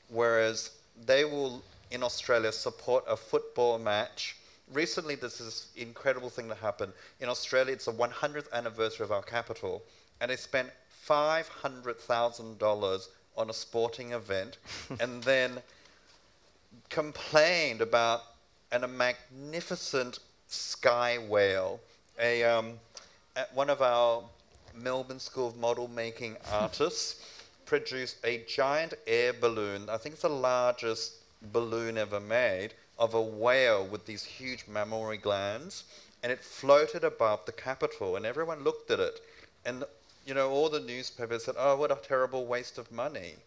[SPEAKER 4] whereas they will, in Australia, support a football match. Recently, this is an incredible thing that happened. In Australia, it's the 100th anniversary of our capital, and they spent $500,000 on a sporting event, and then complained about a magnificent sky whale. One of our Melbourne School of Model Making artists produced a giant air balloon. I think it's the largest balloon ever made, of a whale with these huge mammary glands, and it floated above the capital, and everyone looked at it, and all the newspapers said, "Oh, what a terrible waste of money."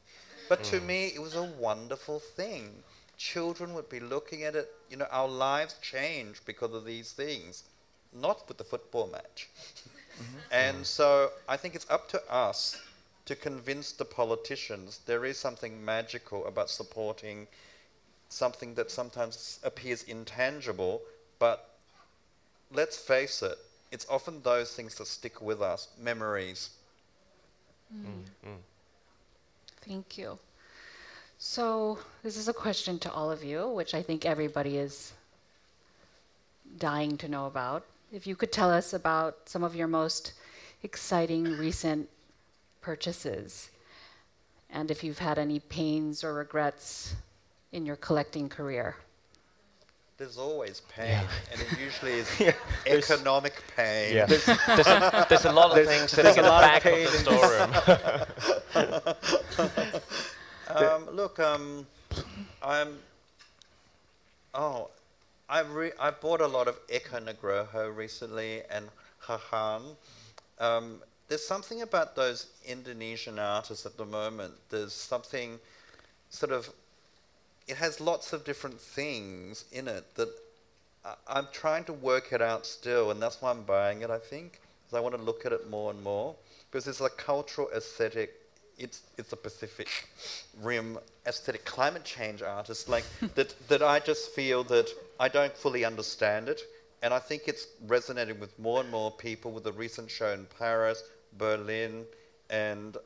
[SPEAKER 4] But to me, it was a wonderful thing. Children would be looking at it. Our lives change because of these things, not with the football match. And so I think it's up to us to convince the politicians there is something magical about supporting something that sometimes appears intangible, but let's face it, it's often those things that stick with us, memories.
[SPEAKER 1] Thank you. So this is a question to all of you, which I think everybody is dying to know about. If you could tell us about some of your most exciting recent purchases, and if you've had any pains or regrets in your collecting career.
[SPEAKER 4] There's always pain, and it usually is economic pain.
[SPEAKER 3] Yeah. There's a lot of things sitting in the back of the storeroom.
[SPEAKER 4] Look, I bought a lot of Eco Negroho recently and Hahan. There's something about those Indonesian artists at the moment. There's something sort of, it has lots of different things in it that I'm trying to work it out still, and that's why I'm buying it, I think, because I want to look at it more and more, because it's a cultural aesthetic. It's a Pacific Rim aesthetic climate change artist, like that I just feel that I don't fully understand it, and I think it's resonating with more and more people with the recent show in Paris, Berlin, and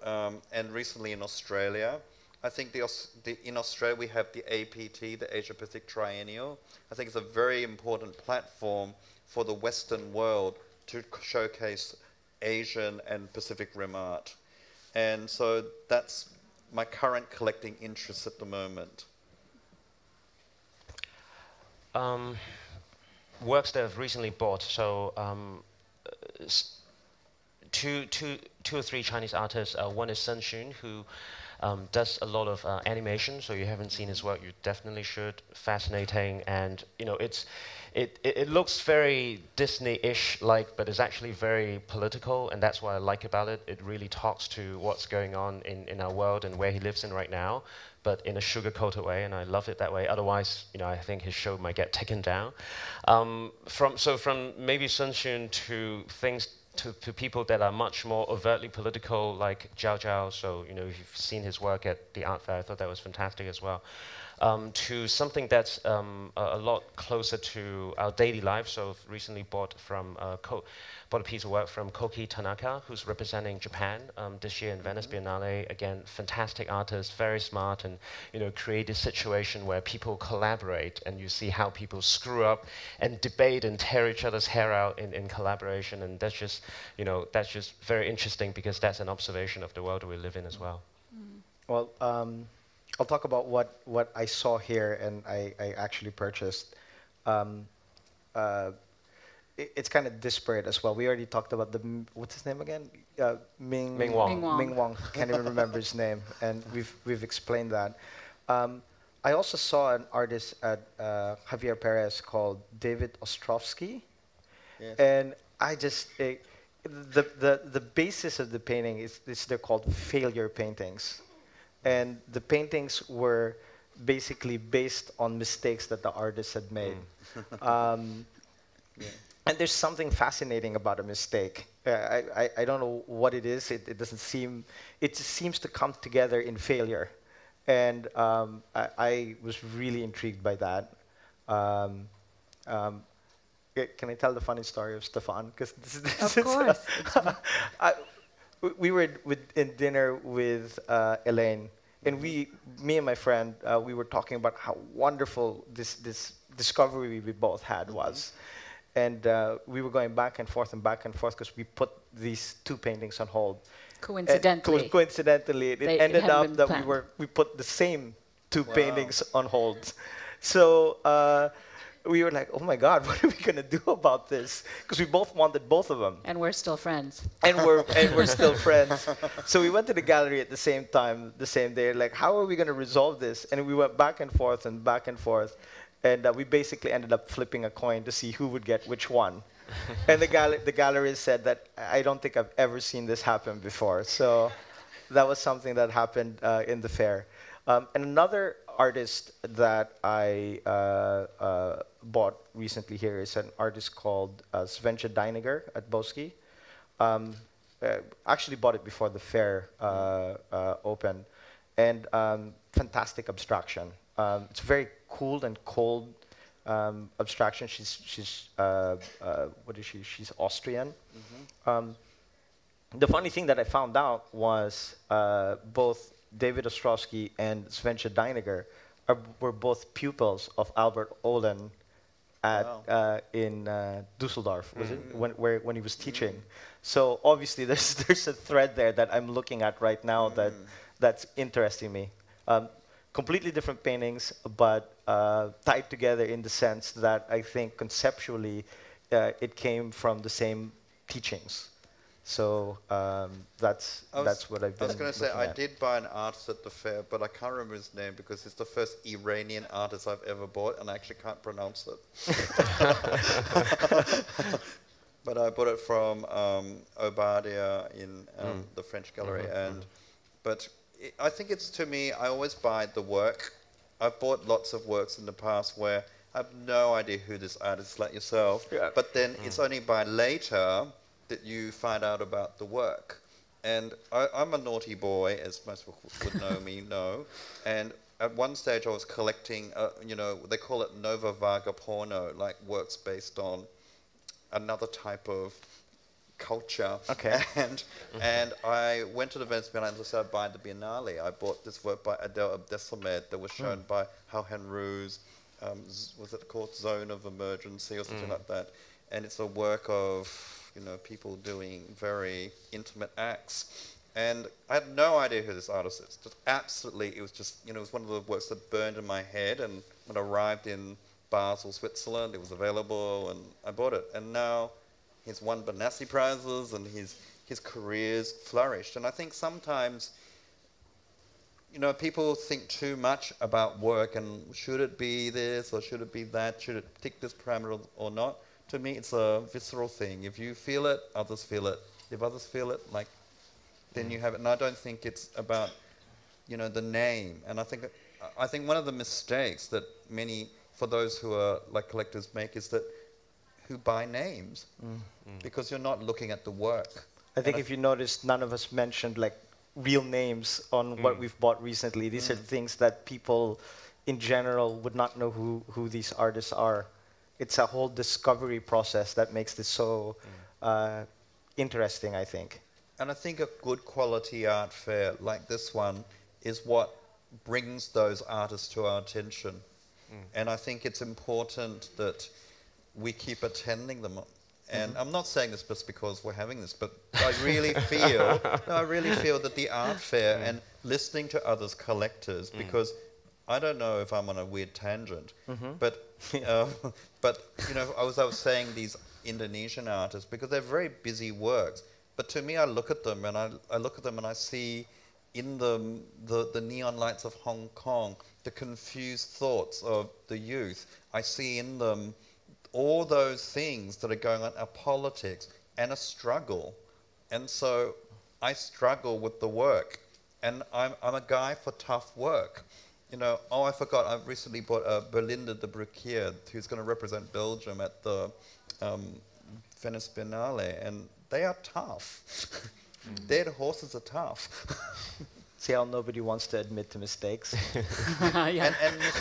[SPEAKER 4] recently in Australia. I think in Australia we have the APT, the Asia Pacific Triennial. I think it's a very important platform for the Western world to showcase Asian and Pacific Rim art. And so that's my current collecting interest at the moment.
[SPEAKER 3] Works that I've recently bought. So two or three Chinese artists. One is Sun Xun, who does a lot of animation. So you haven't seen his work, you definitely should. Fascinating, and you know, it looks very Disney-ish like, but it's actually very political, and that's what I like about it. It really talks to what's going on in our world and where he lives in right now, but in a sugar-coated way, and I love it that way. Otherwise, you know, I think his show might get taken down. From maybe Sun Xun to things to people that are much more overtly political, like Zhao Zhao. So, you know, if you've seen his work at the art fair, I thought that was fantastic as well. To something that's a lot closer to our daily life. So I've recently bought a piece of work from Koki Tanaka, who's representing Japan this year in Venice Biennale. Again, fantastic artist, very smart, and you know, create a situation where people collaborate, and you see how people screw up and debate and tear each other's hair out in collaboration, and that's just, you know, that's just very interesting because that's an observation of the world we live in as well.
[SPEAKER 2] Well, I'll talk about what I saw here and I actually purchased. It's kind of disparate as well. We already talked about what's his name again? Ming
[SPEAKER 3] Wong.
[SPEAKER 2] Ming Wong. Can't even remember his name, and we've explained that. I also saw an artist at Javier Perez called David Ostrovsky,
[SPEAKER 4] Yes.
[SPEAKER 2] and I just the basis of the painting is they're called failure paintings, and the paintings were basically based on mistakes that the artist had made.
[SPEAKER 4] Yeah.
[SPEAKER 2] And there's something fascinating about a mistake. I don't know what it is. It doesn't seem. It just seems to come together in failure, and I was really intrigued by that. Can I tell the funny story of Stefan? Because
[SPEAKER 1] Of course.
[SPEAKER 2] we were in dinner with Elaine, and me and my friend, we were talking about how wonderful this discovery we both had was. And we were going back and forth because we put these two paintings on hold.
[SPEAKER 1] Coincidentally.
[SPEAKER 2] Coincidentally, it
[SPEAKER 1] It
[SPEAKER 2] ended
[SPEAKER 1] hadn't
[SPEAKER 2] up
[SPEAKER 1] been
[SPEAKER 2] that
[SPEAKER 1] planned.
[SPEAKER 2] we put the same two
[SPEAKER 4] Wow.
[SPEAKER 2] paintings on hold. So we were like, oh my God, what are we gonna do about this? Because we both wanted both of them,
[SPEAKER 1] And we're still friends.
[SPEAKER 2] and we're still friends. So we went to the gallery at the same time, the same day. Like, how are we gonna resolve this? And we went back and forth and back and forth. And we basically ended up flipping a coin to see who would get which one. And the gallery said that I don't think I've ever seen this happen before. So that was something that happened in the fair. And another artist that I bought recently here is an artist called Svenja Deiniger at Boski. Actually bought it before the fair opened. And fantastic abstraction. It's very cool and cold abstraction. She's what is she? She's Austrian. The funny thing that I found out was both David Ostrowski and Svenja Deiniger were both pupils of Albert Olin at in Dusseldorf. Was it when he was teaching? So obviously there's a thread there that I'm looking at right now that's interesting me. Completely different paintings, but tied together in the sense that I think conceptually it came from the same teachings. So that's what I've been.
[SPEAKER 4] I was going to say,
[SPEAKER 2] looking
[SPEAKER 4] I
[SPEAKER 2] at.
[SPEAKER 4] did buy an artist at the fair, but I can't remember his name because it's the first Iranian artist I've ever bought, and I actually can't pronounce it. But I bought it from Obadia in the French gallery, but I think it's, to me, I always buy the work. I've bought lots of works in the past where I have no idea who this artist is, like yourself, but then it's only by later that you find out about the work. And I'm a naughty boy, as most people would know me know, and at one stage I was collecting, you know, they call it Nova Vaga porno, like works based on another type of culture.
[SPEAKER 2] Okay.
[SPEAKER 4] And I went to the Venice Biennale and decided to buy the Biennale. I bought this work by Adele Abdesamed that was shown by Hao-Han Ru's, was it called Zone of Emergency or something like that? And it's a work of, you know, people doing very intimate acts. And I had no idea who this artist is. Just absolutely, it was just, you know, it was one of the works that burned in my head. And when I arrived in Basel, Switzerland, it was available, and I bought it. And now he's won Benassi prizes, and he's his careers flourished. And I think sometimes, you know, people think too much about work and should it be this or should it be that, should it tick this parameter or not. To me, it's a visceral thing. If you feel it, others feel it. If others feel it, like, then you have it. And I don't think it's about, you know, the name. And I think one of the mistakes that many, for those who are like collectors, make is that who buy names because you're not looking at the work.
[SPEAKER 2] I think if you noticed, none of us mentioned like real names on what we've bought recently. These are things that people in general would not know who these artists are. It's a whole discovery process that makes this so interesting, I think.
[SPEAKER 4] And I think a good quality art fair like this one is what brings those artists to our attention. And I think it's important that we keep attending them. And I'm not saying this just because we're having this, but I really feel, that the art fair and listening to others collectors, because I don't know if I'm on a weird tangent, but you know, I was saying these Indonesian artists because they're very busy works. But to me, I look at them and I see in them the neon lights of Hong Kong, the confused thoughts of the youth. I see in them all those things that are going on, a politics and a struggle. And so I struggle with the work. And I'm a guy for tough work. You know, oh, I forgot, I've recently bought Belinda de Bruquier, who's going to represent Belgium at the Venice Biennale, and they are tough. Dead horses are tough.
[SPEAKER 2] See how nobody wants to admit to mistakes?
[SPEAKER 1] Yeah.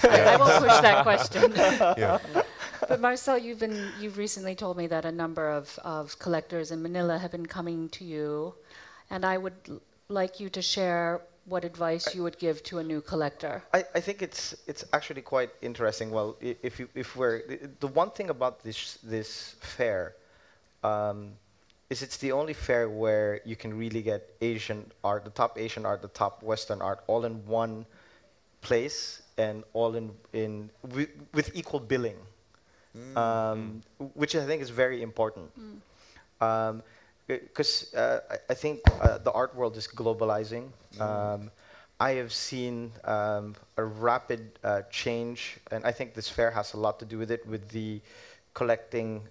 [SPEAKER 1] I won't push that question. But Marcel, you've recently told me that a number of collectors in Manila have been coming to you, and I would like you to share what advice you would give to a new collector.
[SPEAKER 2] I think it's actually quite interesting. Well, if we're the one thing about this fair is it's the only fair where you can really get Asian art, the top Asian art, the top Western art, all in one place and all in with equal billing, which I think is very important. Because I think the art world is globalizing. I have seen a rapid change, and I think this fair has a lot to do with it, with the collecting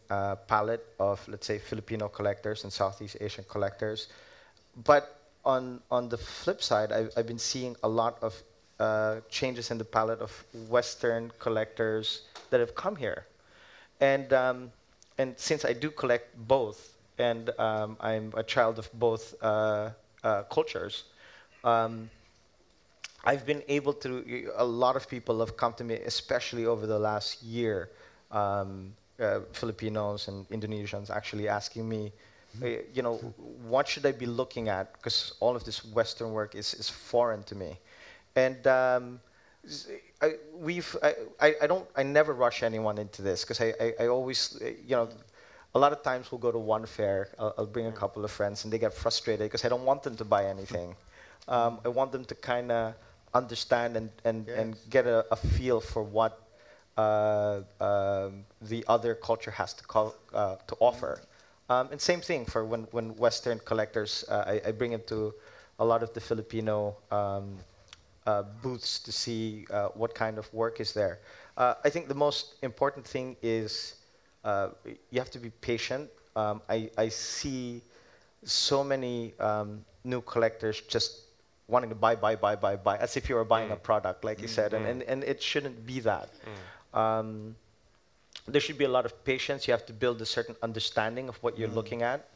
[SPEAKER 2] palette of, let's say, Filipino collectors and Southeast Asian collectors. But on the flip side, I've been seeing a lot of changes in the palette of Western collectors that have come here. And since I do collect both, and I'm a child of both cultures, I've been able to, a lot of people have come to me, especially over the last year, Filipinos and Indonesians actually asking me, you know, what should I be looking at? Because all of this Western work is foreign to me. And I never rush anyone into this, because I always, you know, a lot of times we'll go to one fair, I'll bring a couple of friends, and they get frustrated because I don't want them to buy anything. I want them to kind of understand and get a feel for what the other culture has to offer. And same thing for when Western collectors, I bring them to a lot of the Filipino booths to see what kind of work is there. I think the most important thing is you have to be patient. I see so many new collectors just wanting to buy, as if you were buying a product, like you said, and it shouldn't be that. There should be a lot of patience. You have to build a certain understanding of what you're looking at,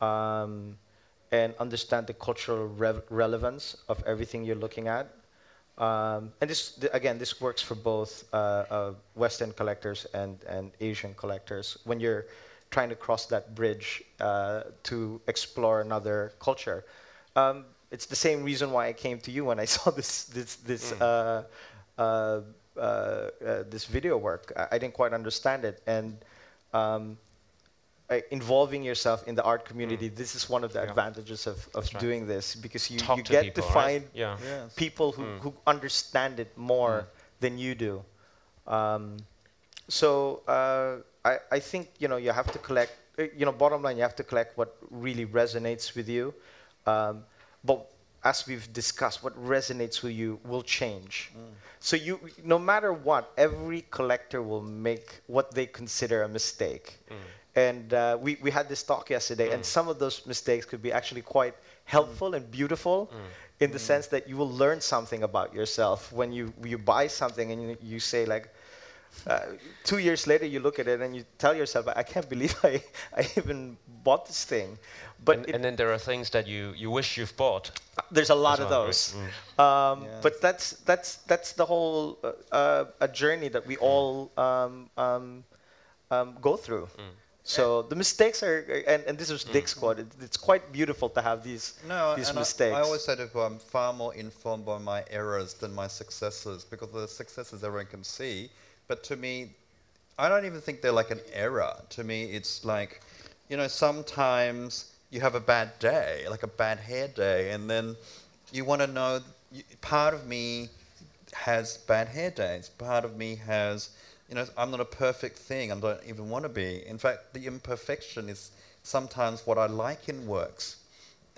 [SPEAKER 2] and understand the cultural relevance of everything you're looking at. And this works for both Western collectors and Asian collectors when you're trying to cross that bridge to explore another culture. It's the same reason why I came to you when I saw this video work. I didn't quite understand it, and involving yourself in the art community, this is one of the advantages of doing this, because you get people, to find people who understand it more than you do. So I think, you know, you have to collect bottom line, you have to collect what really resonates with you. But as we've discussed, what resonates with you will change. So no matter what, every collector will make what they consider a mistake. And we had this talk yesterday, and some of those mistakes could be actually quite helpful and beautiful in the sense that you will learn something about yourself when you buy something and you say like, 2 years later you look at it and you tell yourself, I can't believe I even bought this thing. But
[SPEAKER 3] and then there are things that you wish you've bought.
[SPEAKER 2] There's a lot of
[SPEAKER 3] well,
[SPEAKER 2] those.
[SPEAKER 3] right?
[SPEAKER 2] But that's the whole a journey that we all go through. So the mistakes are, and this was Dick's quote, it's quite beautiful to have these mistakes.
[SPEAKER 4] I always say to people, I'm far more informed by my errors than my successes, because the successes everyone can see. But to me, I don't even think they're like an error. To me, it's like, sometimes you have a bad day, like a bad hair day, and then you want to know, part of me has bad hair days, part of me has, I'm not a perfect thing, I don't even want to be. In fact, the imperfection is sometimes what I like in works.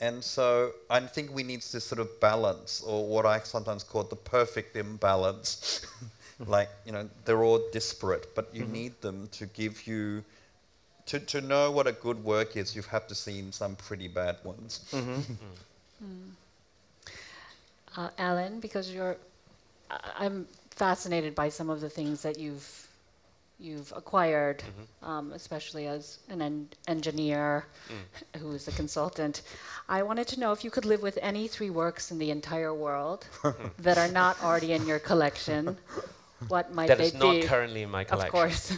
[SPEAKER 4] And so I think we need this sort of balance, or what I sometimes call the perfect imbalance. Like, they're all disparate, but you need them to give you, to know what a good work is, you have to see some pretty bad ones.
[SPEAKER 1] Alan, because I'm fascinated by some of the things that you've acquired, especially as an engineer who is a consultant. I wanted to know if you could live with any 3 works in the entire world that are not already in your collection. What might they be?
[SPEAKER 3] That is not currently in my collection.
[SPEAKER 1] Of course.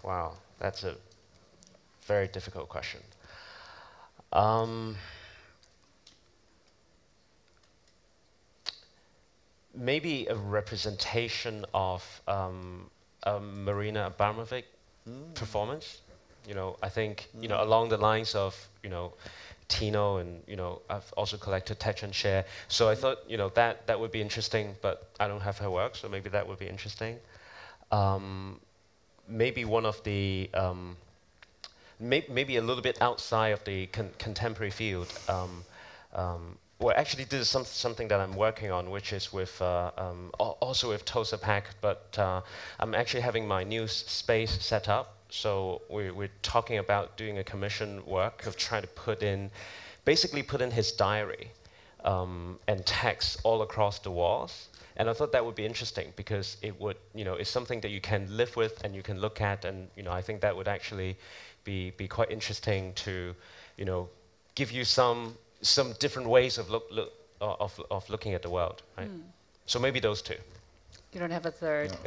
[SPEAKER 3] Wow, that's a very difficult question. Maybe a representation of a Marina Abramovic performance. I think along the lines of Tino, and I've also collected Tate and Cher. So I thought that would be interesting, but I don't have her work, so maybe that would be interesting. Maybe one of the maybe a little bit outside of the contemporary field. Well, actually, this is something that I'm working on, which is with also with Tosa Pack, but I'm actually having my new space set up. So we're talking about doing a commission work of trying to basically put in his diary and text all across the walls. And I thought that would be interesting because it would, it's something that you can live with and you can look at, and I think that would actually be quite interesting to, give you some different ways of looking at the world, right? So maybe those 2.
[SPEAKER 1] You don't have a third.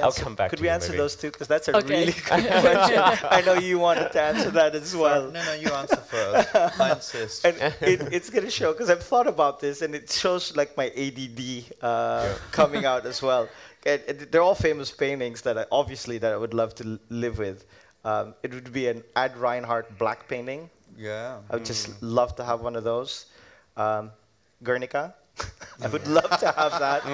[SPEAKER 3] I'll come back to you.
[SPEAKER 2] Could we answer
[SPEAKER 3] maybe.
[SPEAKER 2] those 2? Because that's a really good question. I know you wanted to answer that as well.
[SPEAKER 4] No, you answer first. I insist.
[SPEAKER 2] And it's going to show, because I've thought about this, and it shows like my ADD coming out as well. And they're all famous paintings that I would love to live with. It would be an Ad Reinhardt black painting.
[SPEAKER 4] Yeah.
[SPEAKER 2] I would just love to have one of those. Guernica. I would love to have that.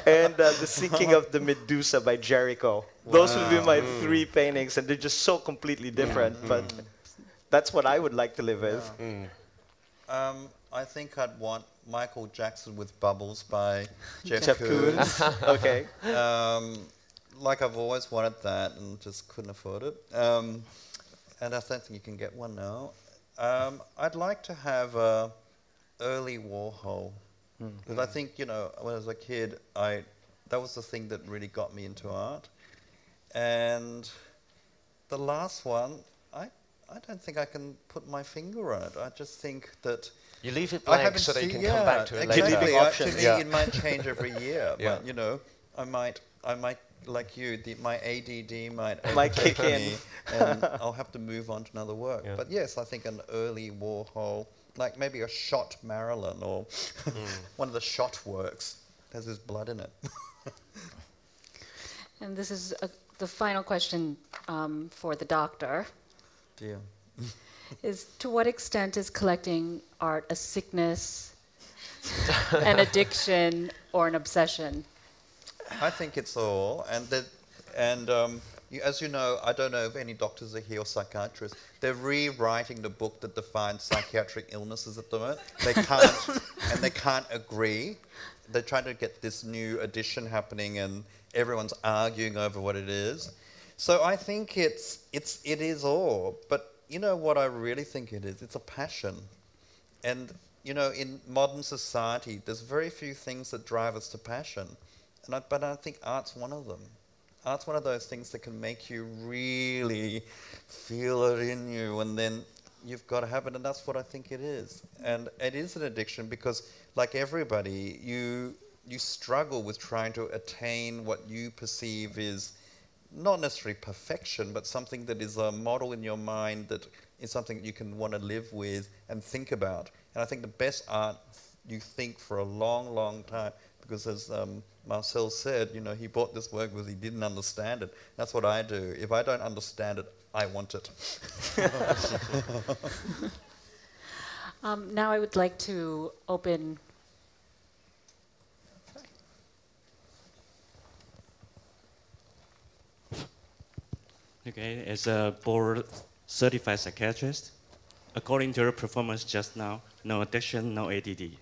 [SPEAKER 2] And The Sinking of the Medusa by Jericho. Those would be my 3 paintings, and they're just so completely different, but that's what I would like to live with.
[SPEAKER 4] I think I'd want Michael Jackson with Bubbles by Jeff
[SPEAKER 2] Koons. Okay.
[SPEAKER 4] Like I've always wanted that and just couldn't afford it. And I don't think you can get one now. I'd like to have a early Warhol. Because I think, when I was a kid, that was the thing that really got me into art. And the last one, I don't think I can put my finger on it. I just think that...
[SPEAKER 3] You leave it blank so that you can come back to it later.
[SPEAKER 4] Exactly. Actually, it might change every year. But, I might like you, my ADD might
[SPEAKER 2] kick in.
[SPEAKER 4] And I'll have to move on to another work. Yeah. But yes, I think an early Warhol, like maybe a shot Marilyn or one of the shot works, has his blood in it.
[SPEAKER 1] And this is the final question for the doctor.
[SPEAKER 4] Dear.
[SPEAKER 1] Is to what extent is collecting art a sickness, an addiction, or an obsession?
[SPEAKER 4] I think it's all, and as you know, I don't know if any doctors are here or psychiatrists. They're rewriting the book that defines psychiatric illnesses at the moment. They can't, and they can't agree. They're trying to get this new edition happening, and everyone's arguing over what it is. So I think it is all. But you know what I really think it is? It's a passion. And you know, in modern society, there's very few things that drive us to passion. But I think art's one of them. Art's one of those things that can make you really feel it in you, and then you've got to have it, and that's what I think it is. And it is an addiction because, like everybody, you struggle with trying to attain what you perceive is not necessarily perfection, but something that is a model in your mind that is something you can want to live with and think about. And I think the best art you think for a long, long time, because as Marcel said, you know, he bought this work because he didn't understand it. That's what I do. If I don't understand it, I want it.
[SPEAKER 1] Now I would like to open.
[SPEAKER 5] Okay, as a board certified psychiatrist, according to your performance just now, no addiction, no ADD.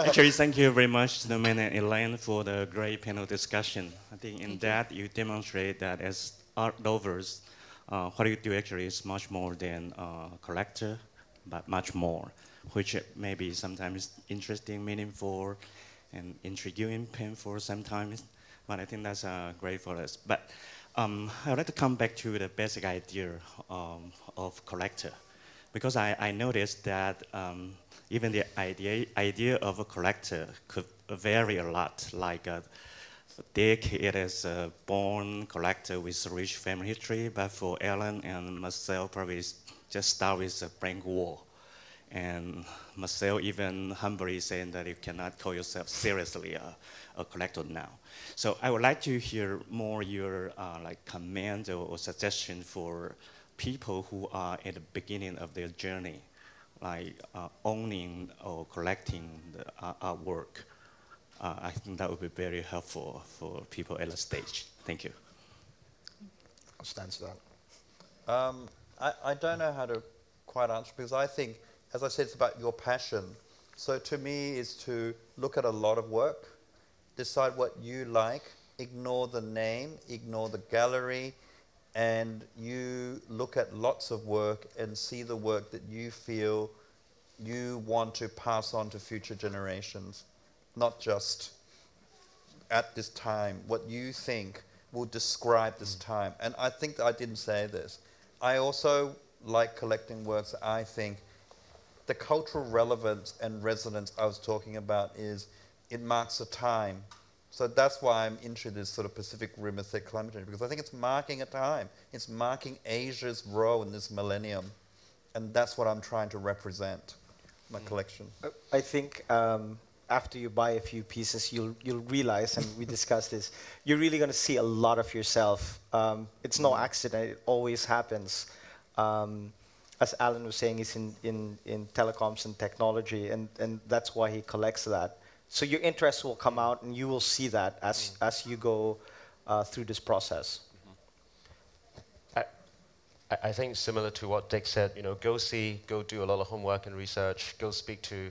[SPEAKER 5] Actually, thank you very much to the man and Elaine for the great panel discussion. I think in that you demonstrate that as art lovers, what you do actually is much more than a collector, but much more, which may be sometimes interesting, meaningful, and intriguing, painful sometimes. But I think that's great for us. But I would like to come back to the basic idea of collector, because I noticed that even the idea of a collector could vary a lot. Like Dick, it is a born collector with a rich family history, but for Elaine and Marcel, probably just start with a blank wall. And Marcel even humbly saying that you cannot call yourself seriously a collector now. So I would like to hear more your like comment or suggestion for people who are at the beginning of their journey, like owning or collecting the artwork. I think that would be very helpful for people at the stage. Thank you.
[SPEAKER 2] I'll stand to that.
[SPEAKER 4] I don't know how to quite answer, because I think, as I said, it's about your passion. So to me, is to look at a lot of work, decide what you like, ignore the name, ignore the gallery, and you look at lots of work and see the work that you feel you want to pass on to future generations, not just at this time, what you think will describe this time. And I think that I didn't say this. I also like collecting works. I think the cultural relevance and resonance I was talking about is it marks a time. So that's why I'm into this sort of Pacific Rim aesthetic climate change, because I think it's marking a time. It's marking Asia's role in this millennium. And that's what I'm trying to represent, my collection.
[SPEAKER 2] I think after you buy a few pieces, you'll realize, and we discussed this, you're really going to see a lot of yourself. It's no accident. It always happens. As Alan was saying, he's in telecoms and technology, and that's why he collects that. So your interest will come out, and you will see that as you go through this process.
[SPEAKER 3] I think similar to what Dick said, you know, go do a lot of homework and research, go speak to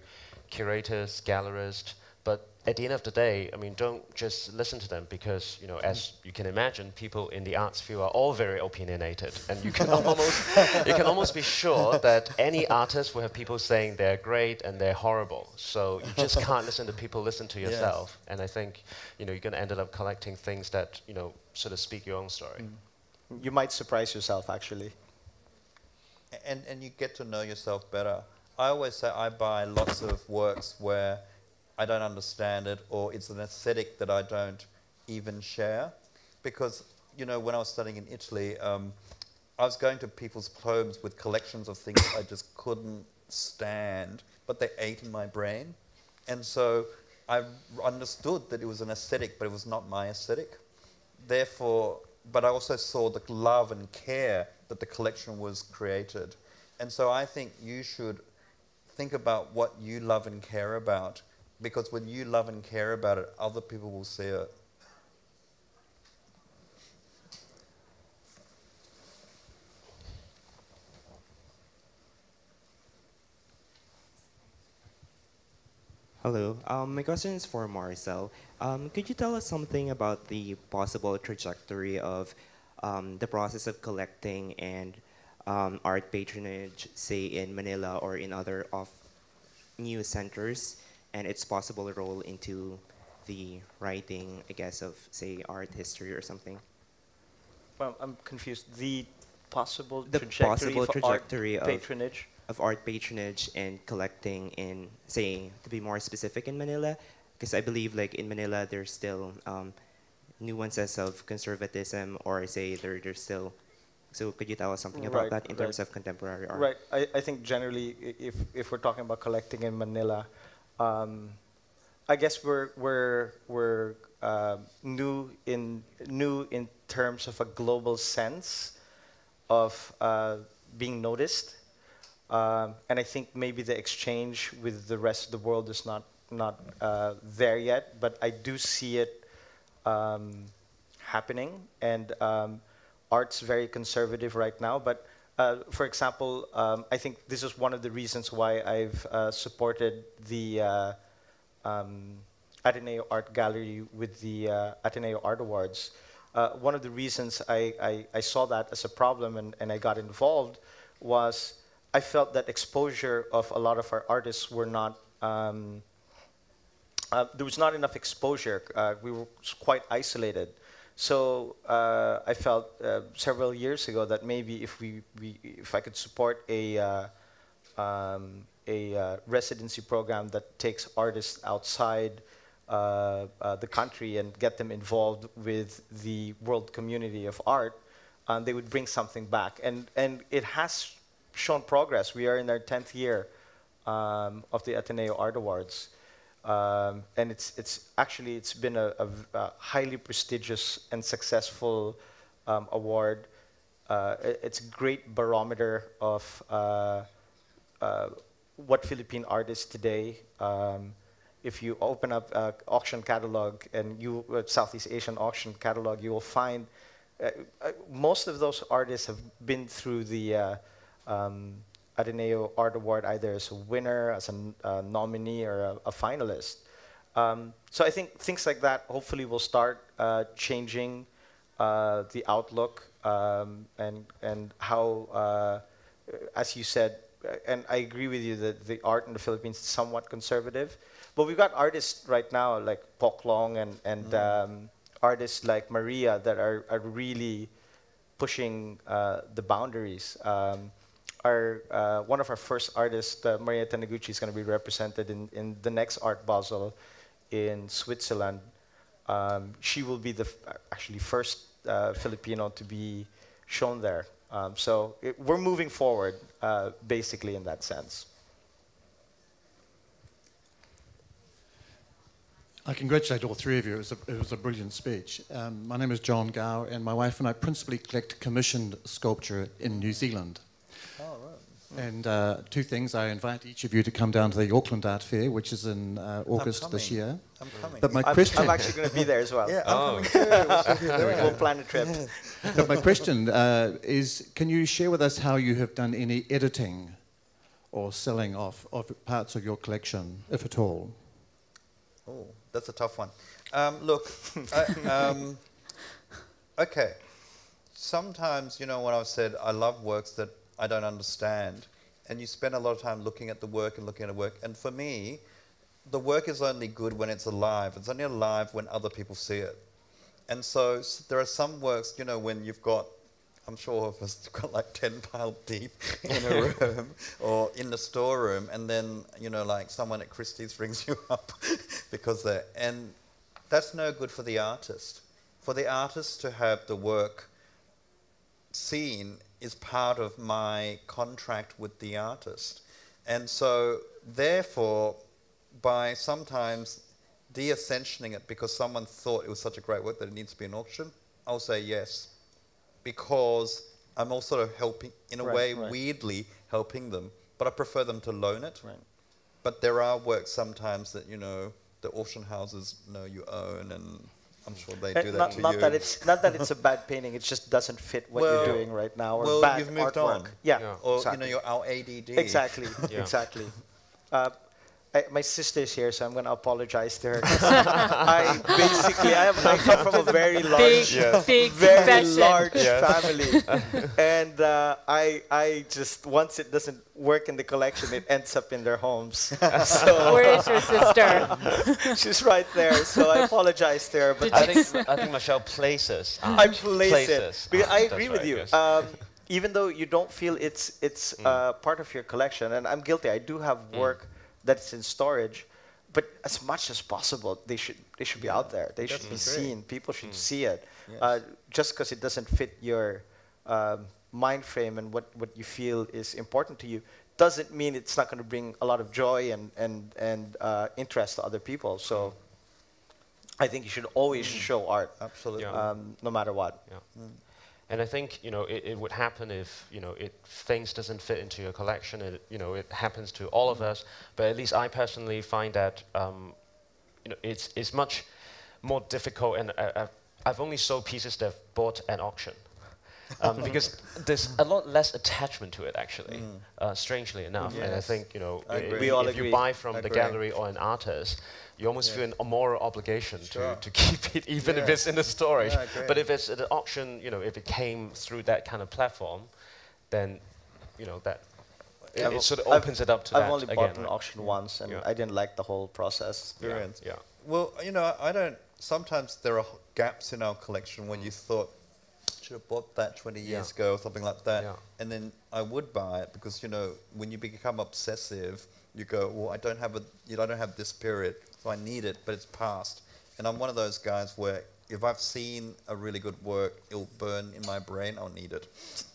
[SPEAKER 3] curators, gallerists, but at the end of the day, I mean, don't just listen to them, because, you know, as you can imagine, people in the arts field are all very opinionated, and you can almost be sure that any artist will have people saying they're great and they're horrible. So you just can't listen to people, listen to yourself. Yes. And I think, you know, you're going to end up collecting things that, you know, sort of speak your own story.
[SPEAKER 2] You might surprise yourself, actually.
[SPEAKER 4] And you get to know yourself better. I always say I buy lots of works where I don't understand it, or it's an aesthetic that I don't even share. Because, you know, when I was studying in Italy, I was going to people's homes with collections of things I just couldn't stand, but they ate in my brain. And so I understood that it was an aesthetic, but it was not my aesthetic. Therefore, but I also saw the love and care that the collection was created. And so I think you should think about what you love and care about, because when you love and care about it, other people will see it.
[SPEAKER 6] Hello. My question is for Marcel. Could you tell us something about the possible trajectory of the process of collecting and art patronage, say in Manila or in other new centers, and its possible role into the writing, I guess, of, say, art history or something?
[SPEAKER 2] Well, I'm confused. The possible
[SPEAKER 6] The
[SPEAKER 2] trajectory
[SPEAKER 6] possible
[SPEAKER 2] for
[SPEAKER 6] trajectory
[SPEAKER 2] art patronage?
[SPEAKER 6] of art patronage and collecting in, say, to be more specific, in Manila, because I believe like in Manila there's still nuances of conservatism, or say there's still. So could you tell us something about
[SPEAKER 2] Right,
[SPEAKER 6] that in
[SPEAKER 2] right.
[SPEAKER 6] terms of contemporary art?
[SPEAKER 2] Right. I think generally, if we're talking about collecting in Manila, I guess we're new in terms of a global sense of being noticed, and I think maybe the exchange with the rest of the world is not there yet. But I do see it happening, and art's very conservative right now. But for example, I think this is one of the reasons why I've supported the Ateneo Art Gallery with the Ateneo Art Awards. One of the reasons I saw that as a problem and I got involved was I felt that exposure of a lot of our artists were not, there was not enough exposure. We were quite isolated. So I felt several years ago that maybe if I could support a residency program that takes artists outside the country and get them involved with the world community of art, they would bring something back. And it has shown progress. We are in our 10th year of the Ateneo Art Awards. And it's been a highly prestigious and successful award. It's a great barometer of what Philippine artists today. If you open up auction catalog and Southeast Asian auction catalog, you will find most of those artists have been through the Ateneo Art Award either as a winner, as a nominee, or a finalist. So I think things like that hopefully will start changing the outlook and how, as you said, and I agree with you that the art in the Philippines is somewhat conservative. But we've got artists right now like Poklong and artists like Maria that are really pushing the boundaries. One of our first artists, Maria Taniguchi, is going to be represented in the next Art Basel in Switzerland. She will be the actually first Filipino to be shown there. So we're moving forward, basically, in that sense.
[SPEAKER 7] I congratulate all three of you. It was a brilliant speech. My name is John Gow, and my wife and I principally collect commissioned sculpture in New Zealand.
[SPEAKER 2] Oh, right.
[SPEAKER 7] And two things. I invite each of you to come down to the Auckland Art Fair, which is in August this year.
[SPEAKER 4] I'm coming.
[SPEAKER 7] But my question,
[SPEAKER 2] I'm actually going to be there as well.
[SPEAKER 4] Yeah, I'm coming too.
[SPEAKER 2] We'll plan a trip.
[SPEAKER 7] but my question is, can you share with us how you have done any editing or selling of parts of your collection, if at all?
[SPEAKER 4] Oh, that's a tough one. Look, okay. Sometimes, you know, when I've said I love works that I don't understand, and you spend a lot of time looking at the work and looking at the work, and for me, the work is only good when it's alive. It's only alive when other people see it. And so there are some works, you know, when you've got, I'm sure of us got like 10 piled deep in a room or in the storeroom, and then, you know, like someone at Christie's rings you up because they're, and that's no good for the artist. For the artist to have the work seen is part of my contract with the artist. And so, therefore, by sometimes de-ascensioning it because someone thought it was such a great work that it needs to be an auction, I'll say yes. Because I'm also helping, in a way, weirdly helping them. But I prefer them to loan it.
[SPEAKER 2] Right.
[SPEAKER 4] But there are works sometimes that, you know, the auction houses know you own, and I'm sure they do that to you.
[SPEAKER 2] Not that it's a bad painting, it just doesn't fit what you're doing right now, or
[SPEAKER 4] well,
[SPEAKER 2] bad
[SPEAKER 4] you've moved
[SPEAKER 2] artwork.
[SPEAKER 4] on.
[SPEAKER 2] Yeah,
[SPEAKER 4] Or,
[SPEAKER 2] exactly.
[SPEAKER 4] you know, our ADD.
[SPEAKER 2] Exactly, exactly. my sister's here, so I'm going to apologize to her. I come from a very large, very large family, and I just, once it doesn't work in the collection, it ends up in their homes. So
[SPEAKER 1] Where is your sister?
[SPEAKER 2] she's right there, so I apologize to her. But
[SPEAKER 3] I think Marcel places.
[SPEAKER 2] I place it. Because I agree with
[SPEAKER 3] right,
[SPEAKER 2] you.
[SPEAKER 3] yes.
[SPEAKER 2] Even though you don't feel it's part of your collection, and I'm guilty. I do have work that's in storage, but as much as possible, they should be out there. They should be seen. People should see it.
[SPEAKER 4] Yes.
[SPEAKER 2] Just because it doesn't fit your mind frame and what you feel is important to you, doesn't mean it's not going to bring a lot of joy and interest to other people. So I think you should always show art.
[SPEAKER 4] Absolutely.
[SPEAKER 2] No matter what.
[SPEAKER 3] Yeah. And I think it would happen if things doesn't fit into your collection. It happens to all of us. But at least I personally find that it's much more difficult. And I've only sold pieces that I've bought at auction because there's a lot less attachment to it actually. Strangely enough, and I think if you buy from the gallery or an artist, you almost feel a moral obligation to keep it, even if it's in the storage. But if it's at an auction, if it came through that kind of platform, then that it sort of opens it up to that.
[SPEAKER 2] I've only bought an auction once, and I didn't like the whole process.
[SPEAKER 4] Experience.
[SPEAKER 3] Yeah.
[SPEAKER 4] Well, I don't. Sometimes there are gaps in our collection when you thought, should have bought that 20 years ago or something like that.
[SPEAKER 3] Yeah.
[SPEAKER 4] And then I would buy it because, when you become obsessive, you go, well, I don't have this period, so I need it, but it's past. And I'm one of those guys where if I've seen a really good work, it'll burn in my brain, I'll need it.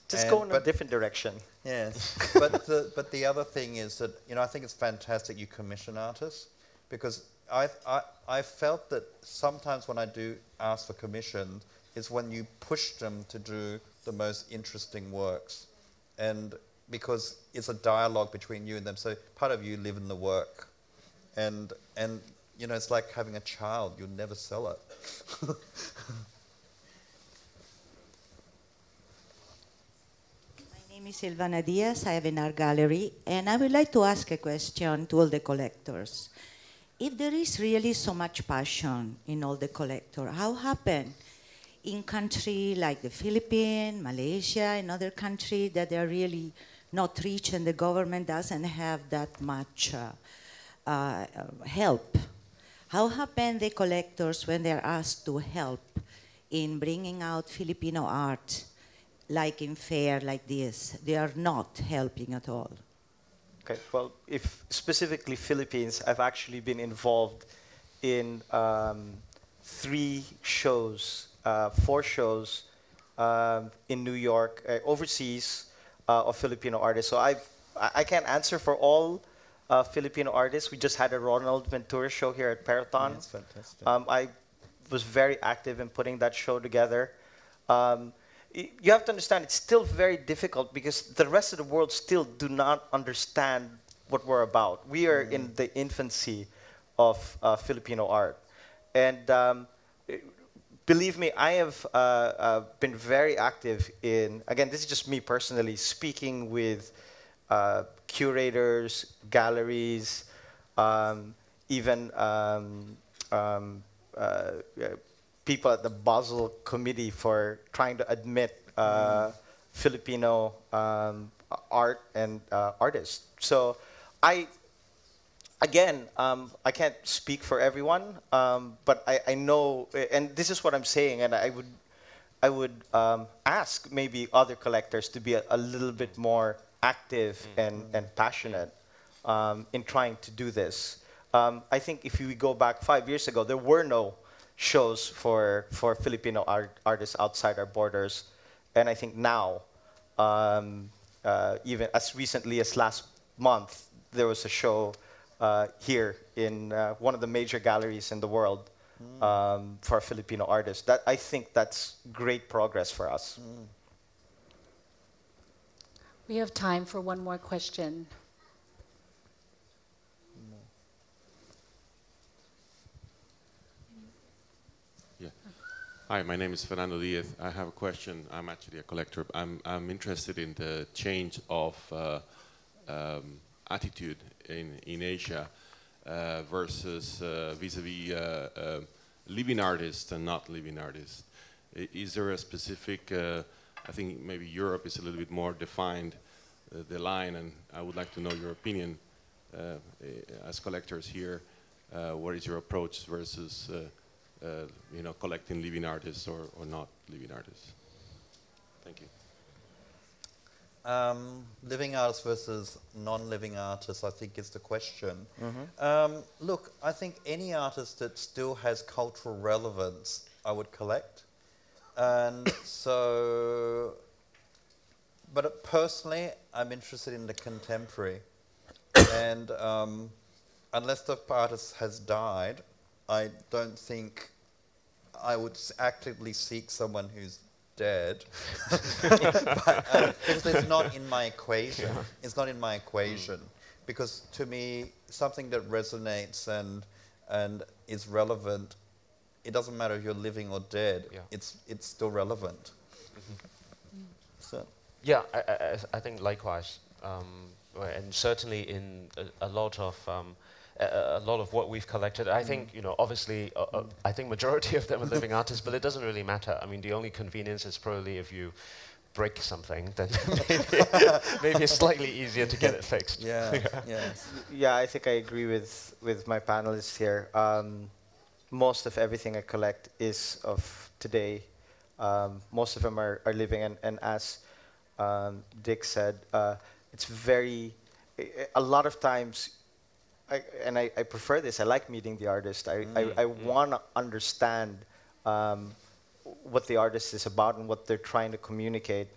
[SPEAKER 2] Just go in a different direction.
[SPEAKER 4] Yes. but the other thing is that, I think it's fantastic you commission artists, because I felt that sometimes when I do ask for commission, is when you push them to do the most interesting works. And because it's a dialogue between you and them, so part of you live in the work. And it's like having a child, you'll never sell it.
[SPEAKER 8] My name is Silvana Diaz, I have an art gallery, and I would like to ask a question to all the collectors. If there is really so much passion in all the collectors, how happen in countries like the Philippines, Malaysia, and other countries that they are really not rich and the government doesn't have that much help? How happen the collectors when they're asked to help in bringing out Filipino art, like in fair like this? They are not helping at all.
[SPEAKER 2] Okay, well, if specifically Philippines, I've actually been involved in 3 shows, 4 shows in New York, overseas, of Filipino artists. So I can't answer for all Filipino artists. We just had a Ronald Ventura show here at Parathon.
[SPEAKER 4] That's fantastic.
[SPEAKER 2] I was very active in putting that show together. You have to understand, it's still very difficult because the rest of the world still do not understand what we're about. We are in the infancy of Filipino art. And believe me, I have been very active in, again, this is just me personally, speaking with curators, galleries, even people at the Basel committee for trying to admit Filipino art and artists. So I can't speak for everyone, but I know, and this is what I'm saying, and I would ask maybe other collectors to be a little bit more active and passionate in trying to do this. I think if we go back 5 years ago, there were no shows for Filipino artists outside our borders. And I think now, even as recently as last month, there was a show here in one of the major galleries in the world for Filipino artists. I think that's great progress for us.
[SPEAKER 1] We have time for one more question.
[SPEAKER 9] Hi, my name is Fernando Diaz. I have a question. I'm actually a collector. I'm interested in the change of attitude in Asia. versus vis-a-vis living artists and not living artists? Is there a specific, I think maybe Europe is a little bit more defined, the line, and I would like to know your opinion as collectors here. What is your approach versus you know, collecting living artists or not living artists? Thank you.
[SPEAKER 4] Living artists versus non-living artists, I think, is the question. Look, I think any artist that still has cultural relevance, I would collect. And so, but personally, I'm interested in the contemporary. And unless the artist has died, I don't think I would actively seek someone who's dead. Because it's not in my equation. Yeah. It's not in my equation. Because to me, something that resonates and is relevant, it doesn't matter if you're living or dead. Yeah. It's still relevant. So.
[SPEAKER 3] Yeah, I think likewise, and certainly in a lot of what we've collected, I think, you know, obviously, I think majority of them are living artists, but it doesn't really matter. I mean, the only convenience is probably if you break something, then maybe it's slightly easier to get it fixed.
[SPEAKER 2] Yeah, yeah. I think I agree with my panelists here. Most of everything I collect is of today. Most of them are living, and as Dick said, it's a lot of times, I prefer this, I like meeting the artist. I want to understand what the artist is about and what they're trying to communicate.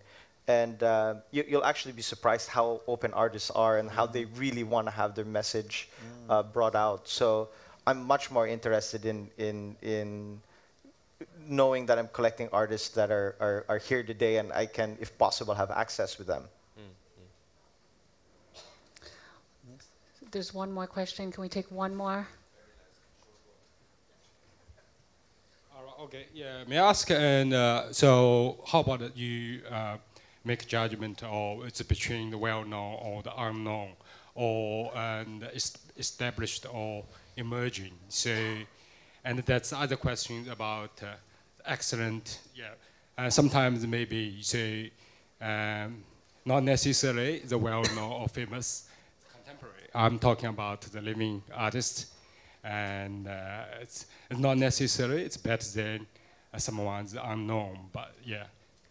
[SPEAKER 2] And you'll actually be surprised how open artists are and how they really want to have their message brought out. So I'm much more interested in knowing that I'm collecting artists that are here today and I can, if possible, have access with them.
[SPEAKER 1] There's one more question. Can we take one more?
[SPEAKER 10] Okay, yeah. May I ask, and so how about you make a judgment, or it's between the well-known or the unknown, or established or emerging? So, and that's other questions about excellent. Yeah, sometimes maybe you say not necessarily the well-known or famous. I'm talking about the living artist, and it's not necessarily it's better than someone's unknown, but yeah.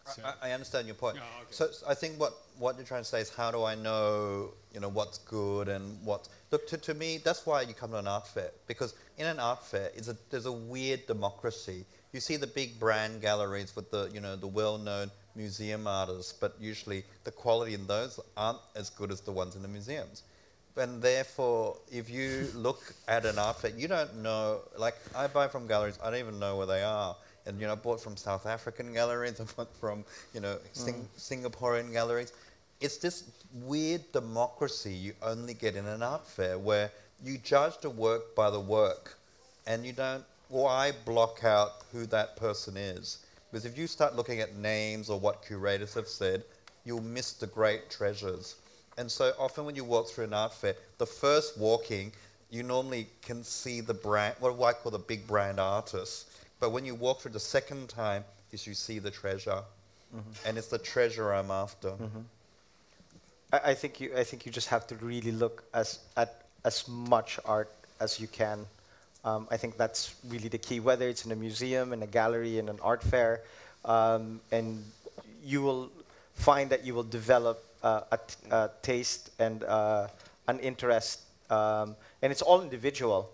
[SPEAKER 10] So.
[SPEAKER 4] I understand your point.
[SPEAKER 10] Yeah, okay.
[SPEAKER 4] So I think what you're trying to say is, how do I know, you know, what's good and what? Look, to me, that's why you come to an art fair, because in an art fair, there's a weird democracy. You see the big brand galleries with the, you know, the well-known museum artists, but usually the quality in those aren't as good as the ones in the museums. And therefore, if you look at an art fair, you don't know, like I buy from galleries, I don't even know where they are. And, you know, I bought from South African galleries, I bought from, you know, Singaporean galleries. It's this weird democracy you only get in an art fair where you judge the work by the work and you don't, why block out who that person is? Because if you start looking at names or what curators have said, you'll miss the great treasures. And so often when you walk through an art fair, the first walking, you normally can see the brand, what I call the big brand artists. But when you walk through the second time, is you see the treasure. And it's the treasure I'm after.
[SPEAKER 2] I think you just have to really look at as much art as you can. I think that's really the key, whether it's in a museum, in a gallery, in an art fair. And you will find that you will develop a taste and an interest, and it's all individual.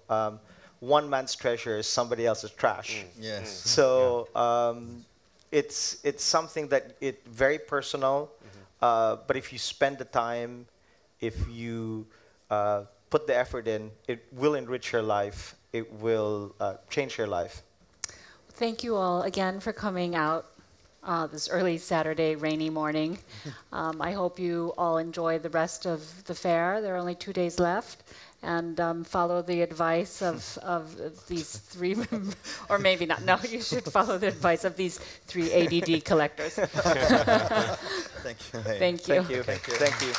[SPEAKER 2] One man's treasure is somebody else's trash.
[SPEAKER 4] Yes.
[SPEAKER 2] So it's something that it's very personal. But if you spend the time, if you put the effort in, it will enrich your life. It will change your life.
[SPEAKER 1] Thank you all again for coming out this early Saturday rainy morning. I hope you all enjoy the rest of the fair. There are only 2 days left. And follow the advice of these three, or maybe not. No, you should follow the advice of these 3 ADD collectors.
[SPEAKER 4] Thank you.
[SPEAKER 1] Thank you.
[SPEAKER 2] Thank you. Thank you.